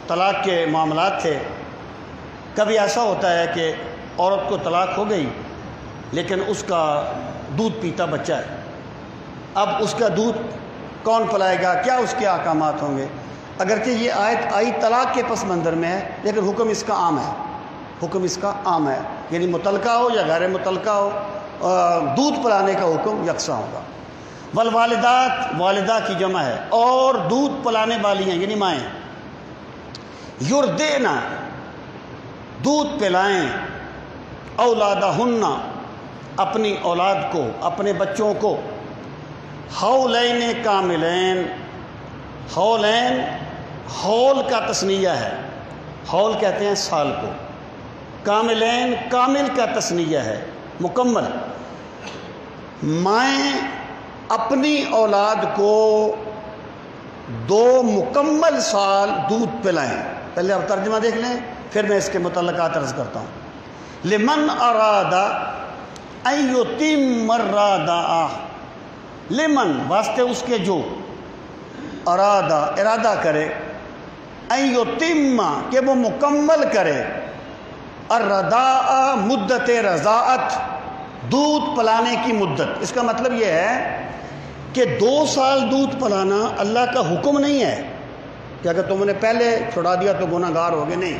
طلاق کے معاملات تھے۔ کبھی ایسا ہوتا ہے کہ عورت کو طلاق ہو گئی لیکن اس کا دودھ پیتا بچہ ہے، اب اس کا دودھ کون پلائے گا، کیا اس کے احکامات ہوں گے؟ اگرچہ یہ آیت آئی طلاق کے پس منظر میں ہے، لیکن حکم اس کا عام ہے، حکم اس کا عام ہے، یعنی متعلقہ ہو یا غیر متعلقہ ہو، دودھ پلانے کا حکم یکساں ہوگا۔ والوالدات، والدہ کی جمع ہے، اور دودھ پلانے والی ہیں یعنی مائیں، یرضعن، دودھ پلائیں، اولادہن، اپنی اولاد کو، اپنے بچوں کو، حولین کاملین، حولین، حول کا تثنیہ ہے، حول کہتے ہیں سال کو، کاملین کامل کا تثنیہ ہے، مکمل۔ مائیں اپنی اولاد کو 2 مکمل سال دودھ پلائیں۔ پہلے آپ ترجمہ دیکھ لیں، پھر میں اس کے متعلقات عرض کرتا ہوں۔ لمن اراد ان یتم الرضاعہ، لمن واسطے اس کے جو، ارادہ کرے، ان یتم کہ وہ مکمل کرے، الرضاعہ مدت رضاعت، دودھ پلانے کی مدت۔ اس کا مطلب یہ ہے کہ 2 سال دودھ پلانا اللہ کا حکم نہیں ہے کہ اگر تم نے پہلے چھڑا دیا تو گناہ گار ہوگے، نہیں۔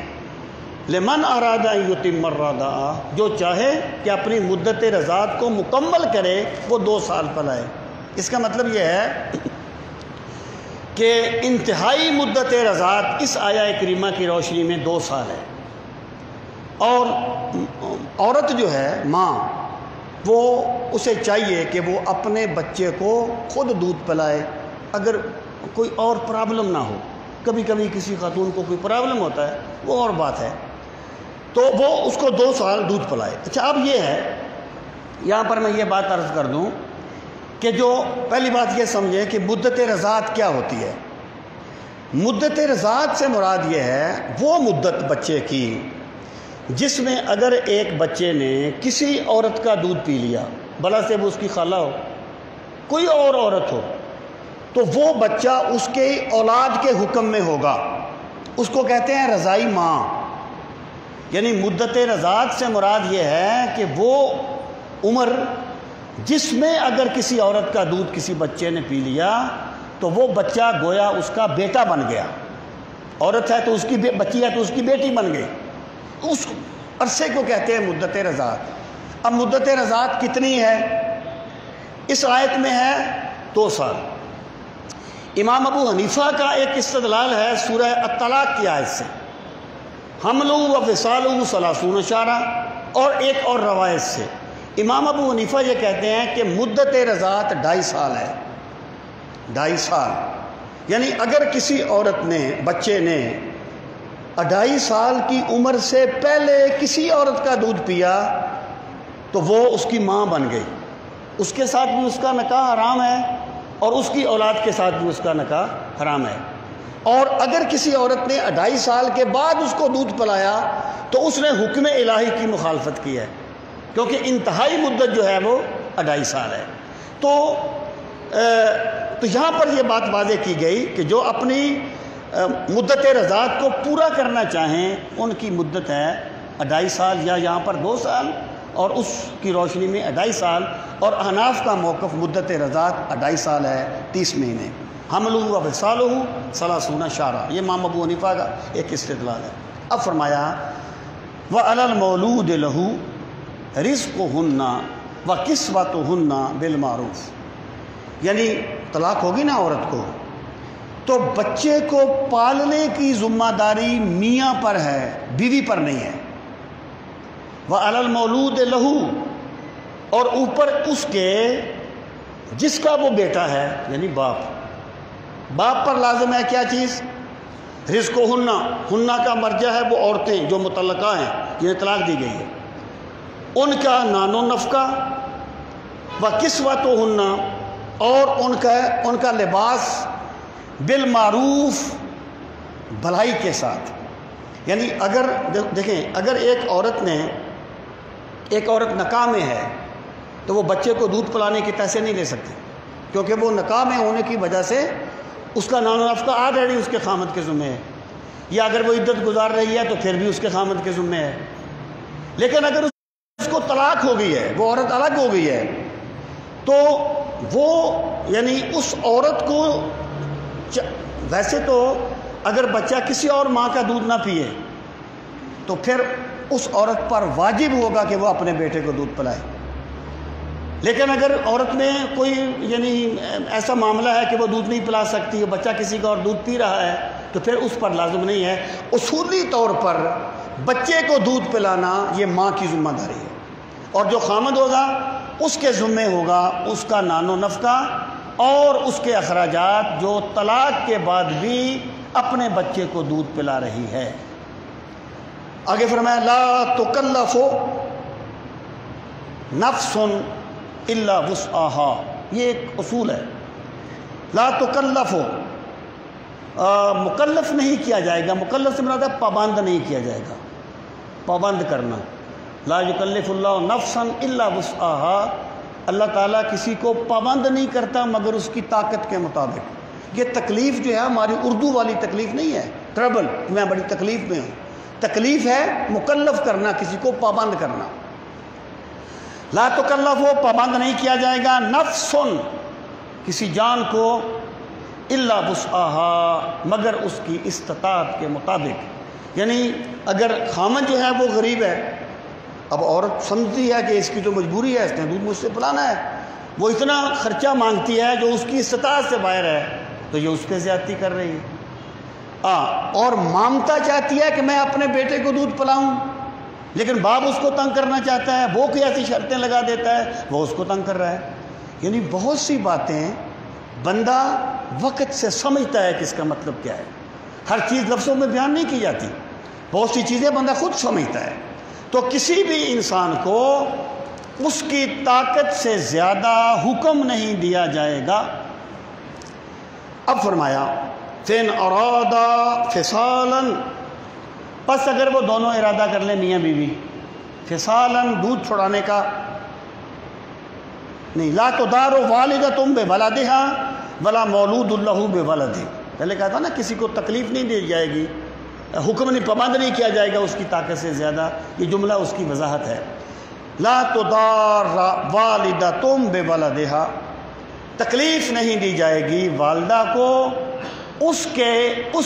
لمن اراد ان یتم الرضاعہ، جو چاہے کہ اپنی مدت رضاعت کو مکمل کرے وہ 2 سال پلائے۔ اس کا مطلب یہ ہے کہ انتہائی مدت رضاعت اس آیہ کریمہ کی روشنی میں 2 سال ہے، اور عورت جو ہے ماں، وہ اسے چاہیے کہ وہ اپنے بچے کو خود دودھ پلائے، اگر کوئی اور پرابلم نہ ہو۔ کبھی کبھی کسی خاتون کو کوئی پرابلم ہوتا ہے، وہ اور بات ہے، تو وہ اس کو 2 سال دودھ پلائے۔ اچھا، اب یہ ہے، یہاں پر میں یہ بات عرض کر دوں کہ جو پہلی بات یہ سمجھیں کہ مدت رضاعت کیا ہوتی ہے۔ مدت رضاعت سے مراد یہ ہے وہ مدت بچے کی جس میں اگر ایک بچے نے کسی عورت کا دودھ پی لیا، بلا سے وہ اس کی خالہ ہو، کوئی اور عورت ہو، تو وہ بچہ اس کے اولاد کے حکم میں ہوگا، اس کو کہتے ہیں رضائی ماں۔ یعنی مدت رضاعت سے مراد یہ ہے کہ وہ عمر جس میں اگر کسی عورت کا دودھ کسی بچے نے پی لیا تو وہ بچہ گویا اس کا بیٹا بن گیا، عورت ہے تو اس کی بچی ہے تو اس کی بیٹی بن گئی، اس عرصے کو کہتے ہیں مدت رضاعت۔ اب مدت رضاعت کتنی ہے؟ اس آیت میں ہے 2 سال۔ امام ابو حنیفہ کا ایک استدلال ہے سورہ الطلاق کی آیت سے، حملہ و فصالہ 30 شہرا، اور ایک اور روایت سے امام ابو حنیفہ یہ کہتے ہیں کہ مدت رضاعت 2.5 سال ہے، 2.5 سال۔ یعنی اگر کسی عورت نے، بچے نے 2.5 سال کی عمر سے پہلے کسی عورت کا دودھ پیا تو وہ اس کی ماں بن گئی، اس کے ساتھ بھی اس کا نکاح حرام ہے اور اس کی اولاد کے ساتھ بھی اس کا نکاح حرام ہے۔ اور اگر کسی عورت نے 2.5 سال کے بعد اس کو دودھ پلایا تو اس نے حکم الہی کی مخالفت کی ہے، کیونکہ انتہائی مدت جو ہے وہ 2.5 سال ہے۔ تو یہاں پر یہ بات واضح کی گئی کہ جو اپنی مدت رضاعت کو پورا کرنا چاہیں ان کی مدت ہے 2.5 سال، یا یہاں پر 2 سال، اور اس کی روشنی میں 2.5 سال، اور احناف کا موقف مدت رضاعت 2.5 سال ہے، 30 مہینے۔ حملہ و فصالہ 30 شہرا، یہ امام ابو حنیفہ کا ایک استدلال ہے۔ اب فرمایا وَعَلَى الْمَوْلُودِ لَهُ رِزْقُهُنَّ وَكِسْوَتُهُنَّ بِالْمَعْرُوفِ، یعنی طلاق ہوگی نا عورت کو تو بچے کو پالنے کی ذمہ داری میاں پر ہے، بیوی پر نہیں ہے۔ وَعَلَى الْمَوْلُودِ لَهُ، اور اوپر اس کے جس کا وہ بیٹا ہے یعنی باپ پر لازم ہے کیا چیز؟ رزقہن، ہنہ کا مرجع ہے وہ عورتیں جو مطلقہ ہیں جنہیں طلاق دی گئی ہے، ان کا نان و نفقہ، وکسوتہن، اور ان کا لباس، بالمعروف، بھلائی کے ساتھ۔ یعنی اگر دیکھیں اگر ایک عورت نکاح میں ہے تو وہ بچے کو دودھ پلانے کے پیسے نہیں لے سکتی، کیونکہ وہ نکاح میں ہونے کی وجہ سے اس کا نان و نفقہ آلریڈی اس کے خامد کے ذمہ ہے، یا اگر وہ عدت گزار رہی ہے تو پھر بھی اس کے خامد کے ذمہ ہے۔ لیکن اگر اس کو طلاق ہو گئی ہے، وہ عورت الگ ہو گئی ہے، تو وہ یعنی اس عورت کو ویسے تو اگر بچہ کسی اور ماں کا دودھ نہ پیے تو پھر اس عورت پر واجب ہوگا کہ وہ اپنے بیٹے کو دودھ پلائے، لیکن اگر عورت میں کوئی یعنی ایسا معاملہ ہے کہ وہ دودھ نہیں پلا سکتی، بچہ کسی کا اور دودھ پی رہا ہے، تو پھر اس پر لازم نہیں ہے۔ اصولی طور پر بچے کو دودھ پلانا یہ ماں کی ذمہ داری ہے، اور جو خامد ہوگا اس کے ذمے ہوگا اس کا نان و نفقہ اور اس کے اخراجات جو طلاق کے بعد بھی اپنے بچے کو دودھ پلا رہی ہے۔ آگے فرمایا لا تکلف نفس الا وسعها، یہ ایک اصول ہے۔ لا تکلف، مکلف نہیں کیا جائے گا، مکلف سے مراد ہے پابند نہیں کیا جائے گا، پابند کرنا۔ لا یکلف اللہ نفسا الا وسعها، اللہ تعالیٰ کسی کو پابند نہیں کرتا مگر اس کی طاقت کے مطابق۔ یہ تکلیف جو ہے ہماری اردو والی تکلیف نہیں ہے، ٹربل، میں بڑی تکلیف میں ہوں، تکلیف ہے مکلف کرنا، کسی کو پابند کرنا۔ لا تکلف، وہ پابند نہیں کیا جائے گا، نفس، کسی جان کو، الا وسعها، مگر اس کی استطاعت کے مطابق۔ یعنی اگر خامن جو ہے وہ غریب ہے، اب عورت سمجھتی ہے کہ اس کی تو مجبوری ہے، اس نے دودھ مجھ سے پلانا ہے، وہ اتنا خرچہ مانگتی ہے جو اس کی استطاعت سے باہر ہے، تو یہ اس پہ زیادتی کر رہی ہے۔ اور مامتا چاہتی ہے کہ میں اپنے بیٹے کو دودھ پلاؤں، لیکن باپ اس کو تنگ کرنا چاہتا ہے، وہ کوئی ایسی شرطیں لگا دیتا ہے، وہ اس کو تنگ کر رہا ہے۔ یعنی بہت سی باتیں بندہ وقت سے سمجھتا ہے کہ اس کا مطلب کیا ہے، ہر چیز لفظوں میں بیان نہیں کی جاتی، بہت سی چیزیں بندہ خود سمجھتا ہے۔ تو کسی بھی انسان کو اس کی طاقت سے زیادہ حکم نہیں دیا جائے گا۔ اب فرمایا فَإِنْ أَرَادَا فِصَالًا، پس اگر وہ دونوں ارادہ کر لیں میاں بیوی، فصالاً دودھ چھڑانے کا، نہیں، لا تدار والدۃ بولدها ولا مولود لہ بولدہ، پہلے کہا تھا نا کسی کو تکلیف نہیں دی جائے گی، حکم نہیں، پابند نہیں کیا جائے گا اس کی طاقت سے زیادہ، یہ جملہ اس کی وضاحت ہے۔ لا تدار والدۃ بولدها، تکلیف نہیں دی جائے گی والدہ کو اس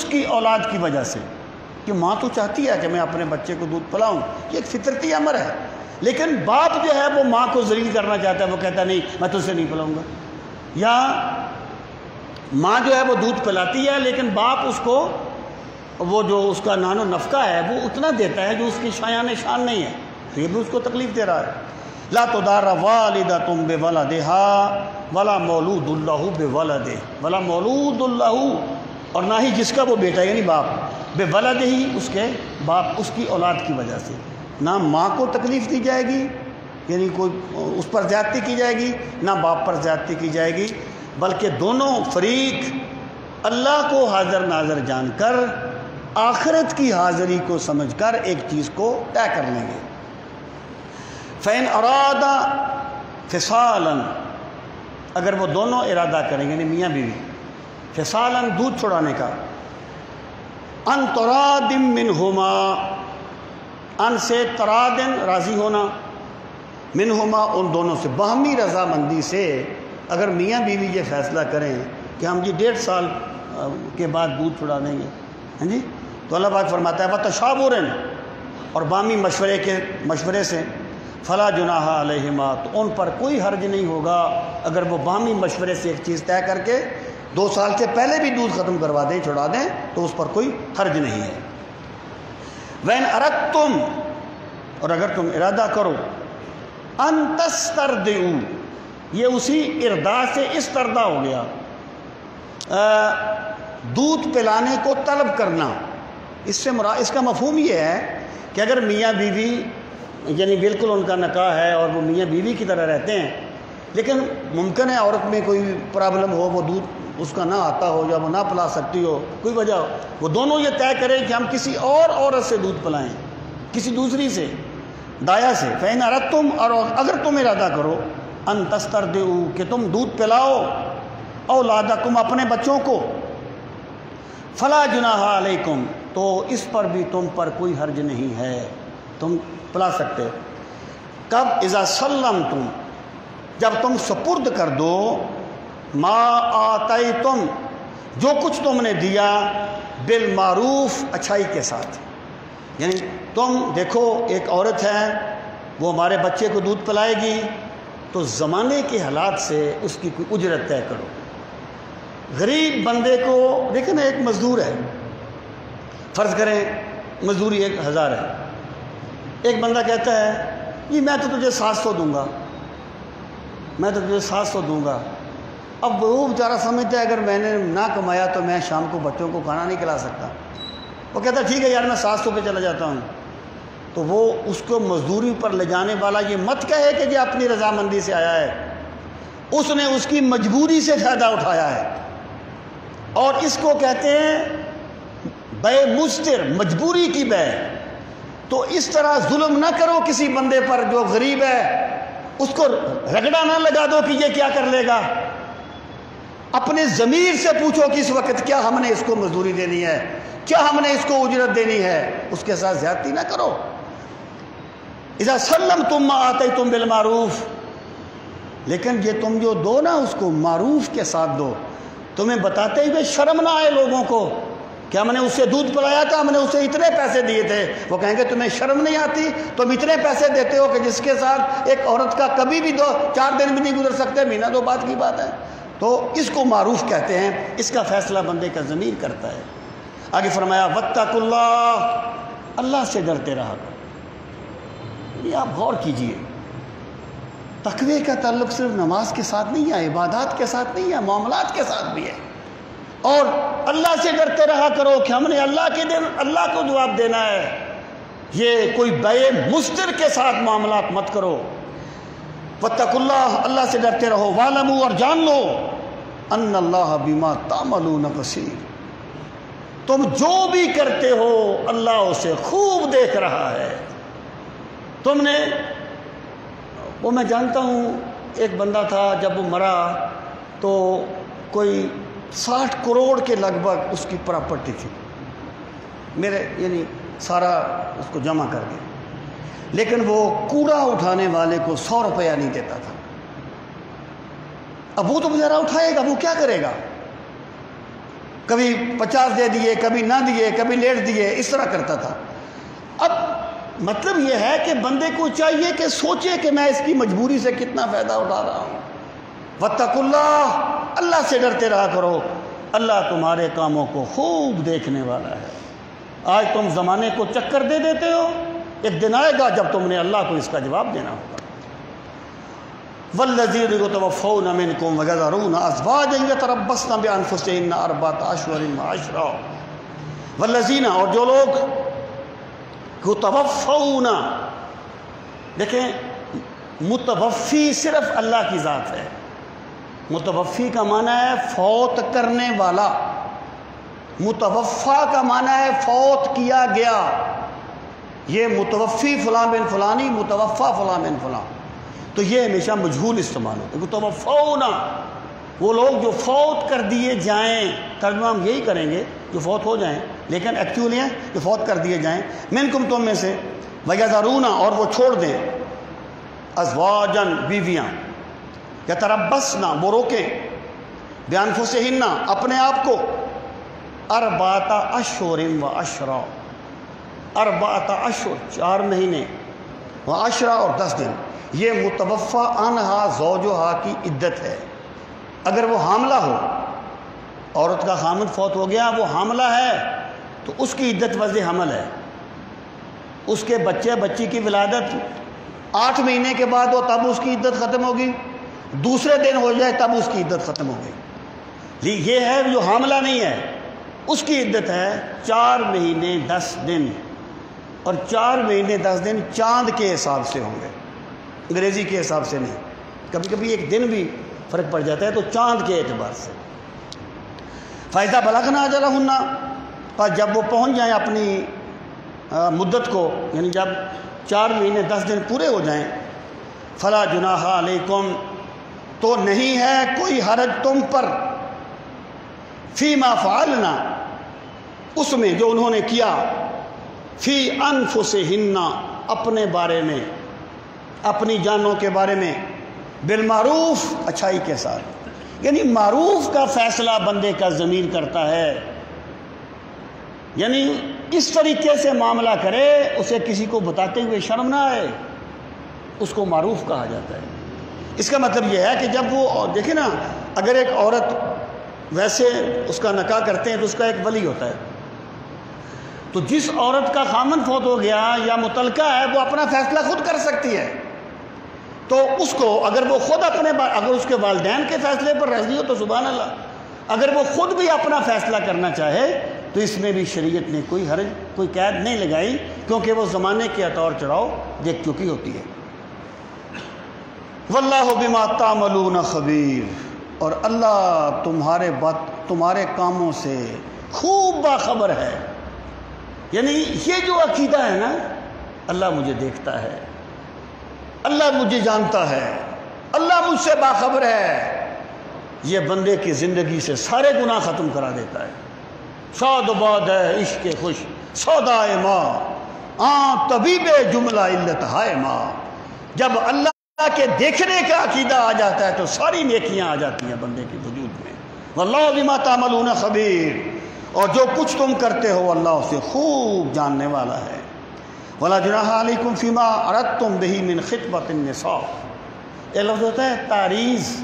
کی اولاد کی وجہ سے، کہ ماں تو چاہتی ہے کہ میں اپنے بچے کو دودھ پلاؤں، یہ ایک فطرتی امر ہے، لیکن باپ جو ہے وہ ماں کو ذلیل کرنا چاہتا ہے، وہ کہتا ہے نہیں میں تجھ سے نہیں پلاؤں گا، یا ماں جو ہے وہ دودھ پلاتی ہے لیکن باپ اس کو وہ جو اس کا نان و نفقہ ہے وہ اتنا دیتا ہے جو اس کی شایان شان نہیں ہے، تو یہ بھی اس کو تکلیف دے رہا ہے۔ لا تدار والدۃ بولدها ولا مولود لہ بولدہ، ولا مولود لہ، اور نہ ہی جس کا وہ بیٹا یعنی باپ، بولدہ ہی، اس کے باپ، اس کی اولاد کی وجہ سے، نہ ماں کو تکلیف دی جائے گی یعنی کوئی اس پر زیادتی کی جائے گی، نہ باپ پر زیادتی کی جائے گی، بلکہ دونوں فریق اللہ کو حاضر ناظر جان کر آخرت کی حاضری کو سمجھ کر ایک چیز کو طے کر لیں گے۔ فَإِنْ أَرَادَا فِصَالًا، اگر وہ دونوں ارادہ کریں گے یعنی میاں بیوی، فصالاً دودھ چھڑانے کا، ان تراد منہما، ان سے ترادن راضی ہونا، منہما ان دونوں سے، باہمی رضامندی سے اگر میاں بیوی یہ فیصلہ کریں کہ ہم جی 1.5 سال کے بعد دودھ چھڑا دیں گے، ہاں جی، تو اللہ پاک فرماتا ہے وَتَشَاوُرًا، اور بامی مشورے سے فلا جناح علیہما، تو ان پر کوئی حرج نہیں ہوگا اگر وہ بامی مشورے سے ایک چیز طے کر کے 2 سال سے پہلے بھی دودھ ختم کروا دیں، چھڑا دیں، تو اس پر کوئی حرج نہیں ہے۔ وَإِنْ أَرَدْتُمْ، اور اگر تم ارادہ کرو، أَن تَسْتَرْضِعُوا، یہ اسی ارضاء سے استرضاء ہو گیا، دودھ پلانے کو طلب کرنا۔ اس کا مفہوم یہ ہے کہ اگر میاں بیوی یعنی بالکل ان کا نکاح ہے اور وہ میاں بیوی کی طرح رہتے ہیں، لیکن ممکن ہے عورت میں کوئی پرابلم ہو، وہ دودھ اس کا نہ آتا ہو یا وہ نہ پلا سکتی ہو، کوئی وجہ ہو، وہ دونوں یہ طے کریں کہ ہم کسی اور عورت سے دودھ پلائیں، کسی دوسری سے، دایا سے۔ فَإِنْ أَرَدْتُمْ، اور اگر تم ارادہ کرو، أَن تَسْتَرْضِعُوا، کہ تم دودھ پلاؤ، اولادکم، اپنے بچوں کو، فَلَا جُنَاحَ عَلَيْكُمْ، تو اس پر بھی تم پر کوئی حرج نہیں ہے، تم پلا سکتے ہو۔ کب؟ اذا سلمتم، جب تم سپرد کر دو، ما آتیتم، جو کچھ تم نے دیا، بالمعروف، اچھائی کے ساتھ۔ یعنی تم دیکھو ایک عورت ہے، وہ ہمارے بچے کو دودھ پلائے گی، تو زمانے کے حالات سے اس کی کوئی اجرت طے کرو۔ غریب بندے کو دیکھیں نا، ایک مزدور ہے، فرض کریں مزدوری 1000 ہے، ایک بندہ کہتا ہے جی میں تو تجھے 700 دوں گا، میں تو تجھے 700 دوں گا۔ اب وہ بیچارہ سمجھتا ہے اگر میں نے نہ کمایا تو میں شام کو بچوں کو کھانا نہیں کھلا سکتا، وہ کہتا ہے ٹھیک ہے یار میں 700 پہ چلا جاتا ہوں۔ تو وہ اس کو مزدوری پر لے جانے والا یہ مت کہے کہ یہ اپنی رضامندی سے آیا ہے، اس نے اس کی مجبوری سے فائدہ اٹھایا ہے، اور اس کو کہتے ہیں بے مستر، مجبوری کی بے۔ تو اس طرح ظلم نہ کرو کسی بندے پر جو غریب ہے، اس کو رگڑا نہ لگا دو کہ یہ کیا کر لے گا۔ اپنے ضمیر سے پوچھو کہ اس وقت کیا ہم نے اس کو مزدوری دینی ہے، کیا ہم نے اس کو اجرت دینی ہے، اس کے ساتھ زیادتی نہ کرو۔ اذا سلمتم ما آتیتم بالمعروف، لیکن یہ تم جو دو نا اس کو معروف کے ساتھ دو، تمہیں بتاتے ہوئے شرم نہ آئے لوگوں کو کہ ہم نے اس سے دودھ پلایا تھا، ہم نے اسے اتنے پیسے دیے تھے۔ وہ کہیں گے تمہیں شرم نہیں آتی، تم اتنے پیسے دیتے ہو کہ جس کے ساتھ ایک عورت کا کبھی بھی 2-4 دن بھی نہیں گزر سکتے، مہینہ 2 بعد کی بات ہے۔ تو اس کو معروف کہتے ہیں، اس کا فیصلہ بندے کا ضمیر کرتا ہے۔ آگے فرمایا واتقوا اللہ، اللہ سے ڈرتے رہا کرو۔ یہ آپ غور کیجئے، تقوی کا تعلق صرف نماز کے ساتھ نہیں ہے، عبادات کے ساتھ نہیں ہے، معاملات کے ساتھ بھی ہے۔ اور اللہ سے ڈرتے رہا کرو کہ ہم نے اللہ کو جواب دینا ہے، یہ کوئی بے مستر کے ساتھ معاملات مت کرو۔ واتقوا اللہ، اللہ سے ڈرتے رہو، وَاعْلَمُوا، اور جان لو، ان اللہ بما تعملون بصیر، تم جو بھی کرتے ہو اللہ اسے خوب دیکھ رہا ہے۔ تم نے وہ میں جانتا ہوں ایک بندہ تھا، جب وہ مرا تو کوئی 60 کروڑ کے لگ بھگ اس کی پراپرٹی تھی، میرے یعنی سارا اس کو جمع کر کے، لیکن وہ کوڑا اٹھانے والے کو 100 روپیہ نہیں دیتا تھا۔ اب وہ تو بیچارہ اٹھائے گا، وہ کیا کرے گا؟ کبھی 50 دے دیے، کبھی نہ دیے، کبھی لیٹ دیے، اس طرح کرتا تھا۔ اب مطلب یہ ہے کہ بندے کو چاہیے کہ سوچے کہ میں اس کی مجبوری سے کتنا فائدہ اٹھا رہا ہوں۔ واتقوا اللہ، اللہ سے ڈرتے رہا کرو، اللہ تمہارے کاموں کو خوب دیکھنے والا ہے۔ آج تم زمانے کو چکر دے دیتے ہو، ایک دن آئے گا جب تم نے اللہ کو اس کا جواب دینا ہوگا۔ والذین یتوفون منکم ویذرون ازواجا یتربصن بانفسہن 4 اشہر وعشرا، والذین، اور جو لوگ یتوفون، دیکھیں متوفی صرف اللہ کی ذات ہے، متوفی کا معنی ہے فوت کرنے والا، متوفا کا معنی ہے فوت کیا گیا۔ یہ متوفی فلاں بن فلانی، متوفا فلاں بن فلاں، تو یہ ہمیشہ مجہول استعمال ہوتا ہے۔ متوفون، وہ لوگ جو فوت کر دیے جائیں، ترجمہ ہم یہی کریں گے جو فوت ہو جائیں، لیکن ایکچولی ہیں جو فوت کر دیے جائیں، منکم، تم میں سے، ویذرون، اور وہ چھوڑ دیں، ازواجن، بیویاں، یتربصن، وہ روکیں، بانفسہن، اپنے آپ کو، 4 اشہر وعشرا، اربعۃ اشہر 4 مہینے و عشرہ اور 10 دن، یہ متوفی عنہا زوجہا کی عدت ہے۔ اگر وہ حاملہ ہو، عورت کا خامد فوت ہو گیا، وہ حاملہ ہے تو اس کی عدت وضع حمل ہے۔ اس کے بچے بچی کی ولادت 8 مہینے کے بعد ہو تب اس کی عدت ختم ہوگی، دوسرے دن ہو جائے تب اس کی عدت ختم ہو گئی۔ یہ ہے جو حاملہ نہیں ہے، اس کی عدت ہے 4 مہینے 10 دن، اور 4 مہینے 10 دن چاند کے حساب سے ہوں گے، انگریزی کے حساب سے نہیں۔ کبھی کبھی ایک دن بھی فرق پڑ جاتا ہے تو چاند کے اعتبار سے۔ فَإِذَا بَلَغْنَا أَجَلَهُنَّ، اور جب وہ پہنچ جائیں اپنی مدت کو، یعنی جب 4 مہینے 10 دن پورے ہو جائیں، فَلَا جُنَاحَ عَلَيْكُمْ، تو نہیں ہے کوئی حرج تم پر، فی ما فعلنا، اس میں جو انہوں نے کیا، فی انفسہن، اپنے بارے میں، اپنی جانوں کے بارے میں، بالمعروف، اچھائی کے ساتھ، یعنی معروف کا فیصلہ بندے کا ضمیر کرتا ہے، یعنی اس طریقے سے معاملہ کرے اسے کسی کو بتاتے ہوئے شرم نہ آئے، اس کو معروف کہا جاتا ہے۔ اس کا مطلب یہ ہے کہ جب وہ دیکھیں نا، اگر ایک عورت ویسے اس کا نکاح کرتے ہیں تو اس کا ایک ولی ہوتا ہے، تو جس عورت کا خامن فوت ہو گیا یا متعلقہ ہے وہ اپنا فیصلہ خود کر سکتی ہے، تو اس کو اگر وہ خود اگر اس کے والدین کے فیصلے پر راضی ہو تو سبحان اللہ، اگر وہ خود بھی اپنا فیصلہ کرنا چاہے تو اس میں بھی شریعت نے کوئی حرج، کوئی قید نہیں لگائی، کیونکہ وہ زمانے کے اتار چڑھاؤ دیکھ چکی ہوتی ہے۔ واللہ بما تعملون خبیر، اور اللہ تمہارے کاموں سے خوب باخبر ہے۔ یعنی یہ جو عقیدہ ہے نا، اللہ مجھے دیکھتا ہے، اللہ مجھے جانتا ہے، اللہ مجھ سے باخبر ہے، یہ بندے کی زندگی سے سارے گناہ ختم کرا دیتا ہے۔ شاد و باد ہے عشق خوش سودائے ماں، طبیب جملہ علت ہائے ماں، جب اللہ کے دیکھنے کا عقیدہ آ جاتا ہے تو ساری نیکیاں آ جاتی ہیں بندے کے وجود میں۔ واللہ بما تعملون خبیر، اور جو کچھ تم کرتے ہو اللہ اسے خوب جاننے والا ہے۔ ولا جناح علیکم فیما اردتم بہ من خطبۃ النساء، یہ لفظ ہوتا ہے تعریض،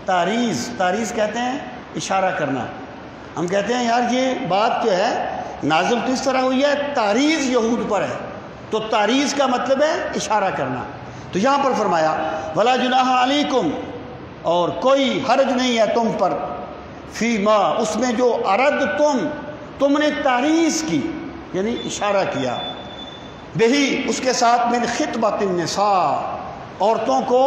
تعریض کہتے ہیں اشارہ کرنا۔ ہم کہتے ہیں یار یہ بات جو ہے نازل تو اس طرح ہوئی ہے، تعریض یہود پر ہے، تو تعریض کا مطلب ہے اشارہ کرنا۔ تو یہاں پر فرمایا ولا جناح علیکم، اور کوئی حرج نہیں ہے تم پر، فیما، اس میں جو تم نے تعریض کی، یعنی اشارہ کیا، بہی، اس کے ساتھ من خطبۃ النساء، عورتوں کو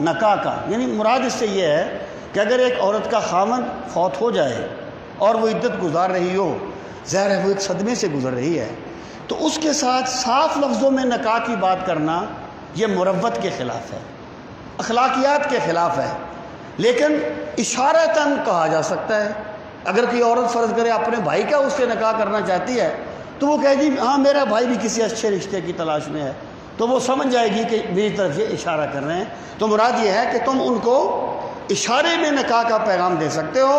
نکاح کا، یعنی مراد اس سے یہ ہے کہ اگر ایک عورت کا خامن فوت ہو جائے اور وہ عدت گزار رہی ہو، ظاہر ہے وہ ایک صدمے سے گزر رہی ہے، تو اس کے ساتھ صاف لفظوں میں نکاح کی بات کرنا یہ مروت کے خلاف ہے، اخلاقیات کے خلاف ہے، لیکن اشارتاً کہا جا سکتا ہے۔ اگر کوئی عورت فرض کرے اپنے بھائی کا اس سے نکاح کرنا چاہتی ہے تو وہ کہے جی ہاں میرا بھائی بھی کسی اچھے رشتے کی تلاش میں ہے، تو وہ سمجھ جائے گی کہ میری طرف یہ اشارہ کر رہے ہیں۔ تو مراد یہ ہے کہ تم ان کو اشارے میں نکاح کا پیغام دے سکتے ہو،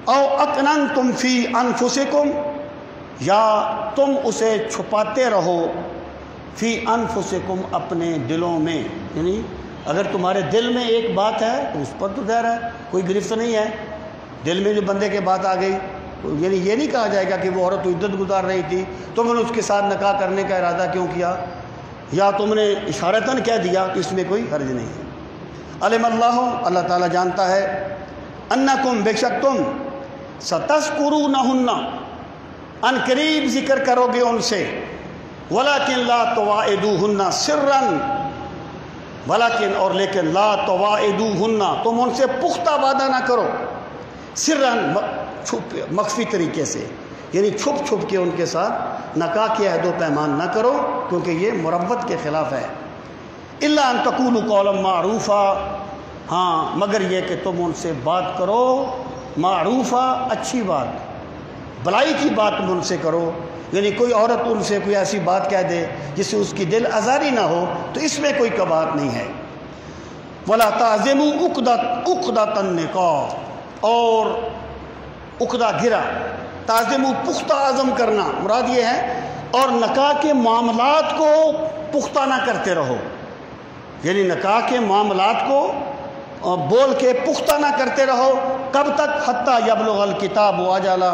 او اکننتم فی انفسکم، یا تم اسے چھپاتے رہو، فی انفسکم، اپنے دلوں میں، یعنی اگر تمہارے دل میں ایک بات ہے تو اس پر تو ظاہر ہے کوئی گرفت نہیں ہے، دل میں جو بندے کے بات آ گئی، یعنی یہ نہیں کہا جائے گا کہ وہ عورت عدت گزار رہی تھی تم نے اس کے ساتھ نکاح کرنے کا ارادہ کیوں کیا، یا تم نے اشارتاً کہہ دیا، اس میں کوئی حرج نہیں ہے۔ علم اللہ تعالیٰ جانتا ہے، انکم، بے شک تم، ستذکرونہن، ان قریب ذکر کرو گے ان سے، ولیکن لا تواعدوہن سرا، ولیکن اور لیکن، لا تواعدوہن، تم ان سے پختہ وعدہ نہ کرو، سرا، مخفی طریقے سے، یعنی چھپ چھپ کے ان کے ساتھ نکاح کے عہد و پیمان نہ کرو، کیونکہ یہ مروت کے خلاف ہے۔ الا ان تقولوا قولا معروفا، ہاں مگر یہ کہ تم ان سے بات کرو معروفہ، اچھی بات، بلائی کی بات تم ان سے کرو، یعنی کوئی عورت ان سے کوئی ایسی بات کہہ دے جس سے اس کی دل آزاری نہ ہو تو اس میں کوئی کباہت نہیں ہے۔ ولا تعزموا عقدۃ النکاح، اور عقدہ گرا، تعزموا پختہ عزم کرنا، مراد یہ ہے اور نکاح کے معاملات کو پختہ نہ کرتے رہو، یعنی نکاح کے معاملات کو بول کے پختہ نہ کرتے رہو۔ کب تک؟ حتیٰ یبلغ الکتاب اجلہ،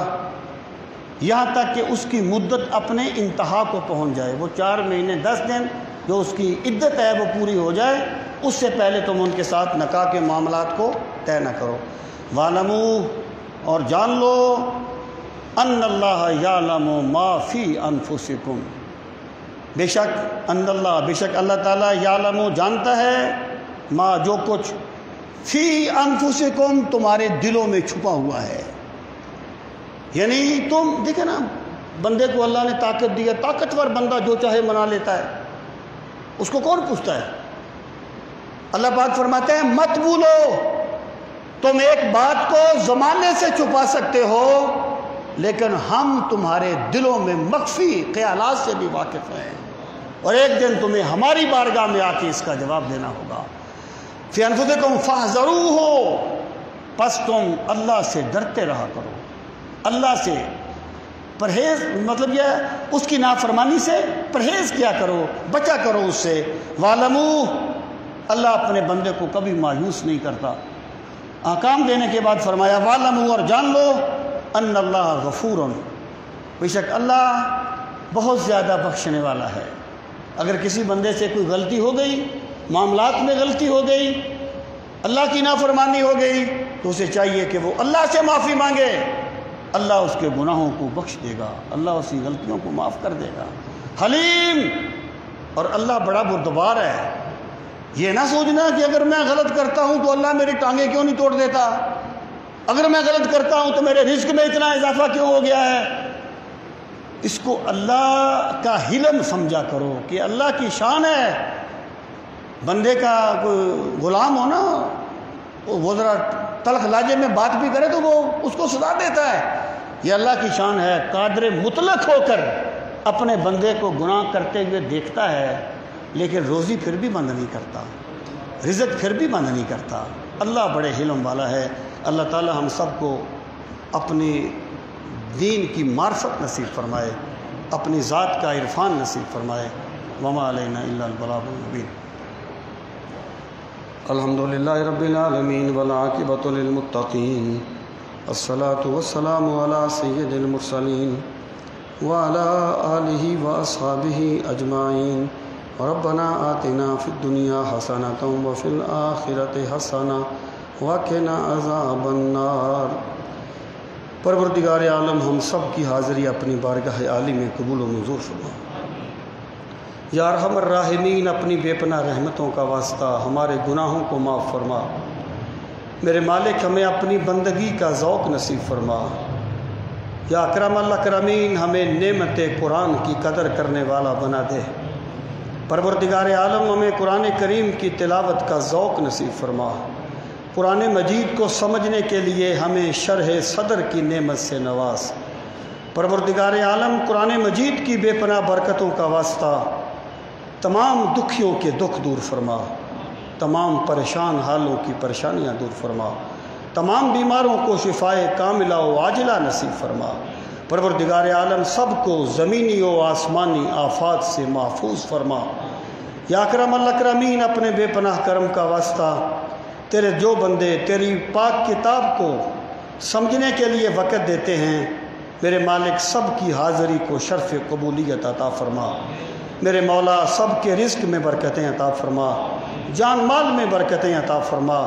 یہاں تک کہ اس کی مدت اپنے انتہا کو پہنچ جائے، وہ 4 مہینے 10 دن جو اس کی عدت ہے وہ پوری ہو جائے، اس سے پہلے تم ان کے ساتھ نکاح کے معاملات کو طے نہ کرو۔ وَاعْلَمُوا، اور جان لو، ان اللہ یعلم ما فی انفسکم، بے شک ان اللہ، بے شک اللہ تعالیٰ یعلم، جانتا ہے، ما، جو کچھ، فی انفسکم، تمہارے دلوں میں چھپا ہوا ہے۔ یعنی تم دیکھیں نا، بندے کو اللہ نے طاقت دی ہے، طاقتور بندہ جو چاہے منا لیتا ہے، اس کو کون پوچھتا ہے؟ اللہ پاک فرماتے ہیں مت بھولو، تم ایک بات کو زمانے سے چھپا سکتے ہو، لیکن ہم تمہارے دلوں میں مخفی خیالات سے بھی واقف ہیں، اور ایک دن تمہیں ہماری بارگاہ میں آ کے اس کا جواب دینا ہوگا۔ فی انفسکم فاحذروہ، پس تم اللہ سے ڈرتے رہا کرو، اللہ سے پرہیز، مطلب یہ اس کی نافرمانی سے پرہیز کیا کرو، بچا کرو اس سے۔ وَاعْلَمُوا، اللہ اپنے بندے کو کبھی مایوس نہیں کرتا۔ احکام دینے کے بعد فرمایا وَاعْلَمُوا، اور جان لو، ان اللہ غفور، بے شک اللہ بہت زیادہ بخشنے والا ہے۔ اگر کسی بندے سے کوئی غلطی ہو گئی، معاملات میں غلطی ہو گئی، اللہ کی نافرمانی ہو گئی، تو اسے چاہیے کہ وہ اللہ سے معافی مانگے، اللہ اس کے گناہوں کو بخش دے گا، اللہ اس کی غلطیوں کو معاف کر دے گا۔ حلیم، اور اللہ بڑا بردبار ہے۔ یہ نہ سوچنا کہ اگر میں غلط کرتا ہوں تو اللہ میری ٹانگیں کیوں نہیں توڑ دیتا، اگر میں غلط کرتا ہوں تو میرے رزق میں اتنا اضافہ کیوں ہو گیا ہے۔ اس کو اللہ کا حلم سمجھا کرو کہ اللہ کی شان ہے۔ بندے کا کوئی غلام ہو نا، وہ ذرا تلخ لہجے میں بات بھی کرے تو وہ اس کو سزا دیتا ہے، یہ اللہ کی شان ہے۔ قادر مطلق ہو کر اپنے بندے کو گناہ کرتے ہوئے دیکھتا ہے، لیکن روزی پھر بھی بند نہیں کرتا، رزق پھر بھی بند نہیں کرتا۔ اللہ بڑے حلم والا ہے۔ اللہ تعالی ہم سب کو اپنی دین کی معرفت نصیب فرمائے، اپنی ذات کا عرفان نصیب فرمائے۔ وما علینا الا البلاغ المبین۔ الحمدللہ رب العالمین والعاقبۃ للمتقین، الصلاۃ والسلام علی سید المرسلین وعلی آلہ واصحابہ اجمعین۔ ربنا آتنا فی الدنیا حسنۃ وفی الآخرۃ حسنۃ وقنا عذاب النار۔ پروردگار عالم ہم سب کی حاضری اپنی بارگاہ عالی میں قبول و منظور فرما۔ یا ارحم الراحمین، اپنی بے پناہ رحمتوں کا واسطہ ہمارے گناہوں کو معاف فرما۔ میرے مالک ہمیں اپنی بندگی کا ذوق نصیب فرما۔ یا اکرم الاکرمین، ہمیں نعمت قرآن کی قدر کرنے والا بنا دے۔ پروردگار عالم ہمیں قرآن کریم کی تلاوت کا ذوق نصیب فرما۔ قرآن مجید کو سمجھنے کے لیے ہمیں شرح صدر کی نعمت سے نواز۔ پروردگار عالم قرآن مجید کی بے پناہ برکتوں کا واسطہ تمام دکھیوں کے دکھ دور فرما، تمام پریشان حالوں کی پریشانیاں دور فرما، تمام بیماروں کو شفائے کاملہ و عاجلہ نصیب فرما۔ پروردگار عالم سب کو زمینی و آسمانی آفات سے محفوظ فرما۔ یا اکرم الاکرمین، اپنے بے پناہ کرم کا واسطہ تیرے جو بندے تیری پاک کتاب کو سمجھنے کے لیے وقت دیتے ہیں، میرے مالک سب کی حاضری کو شرف قبولیت عطا فرما۔ میرے مولا سب کے رزق میں برکتیں عطا فرما، جان مال میں برکتیں عطا فرما۔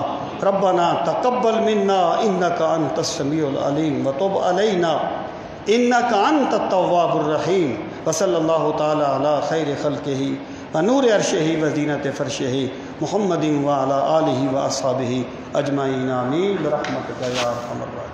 ربنا تقبل منا انک انت السمیع العلیم وتب علینا انک انت التواب الرحیم۔ وصلی اللہ تعالی علی خیر خلقہ ونور عرشہ وزینت فرشہ محمد وعلی آلہ واصحابہ اجمعین، آمین برحمتک یا ارحم الراحمین۔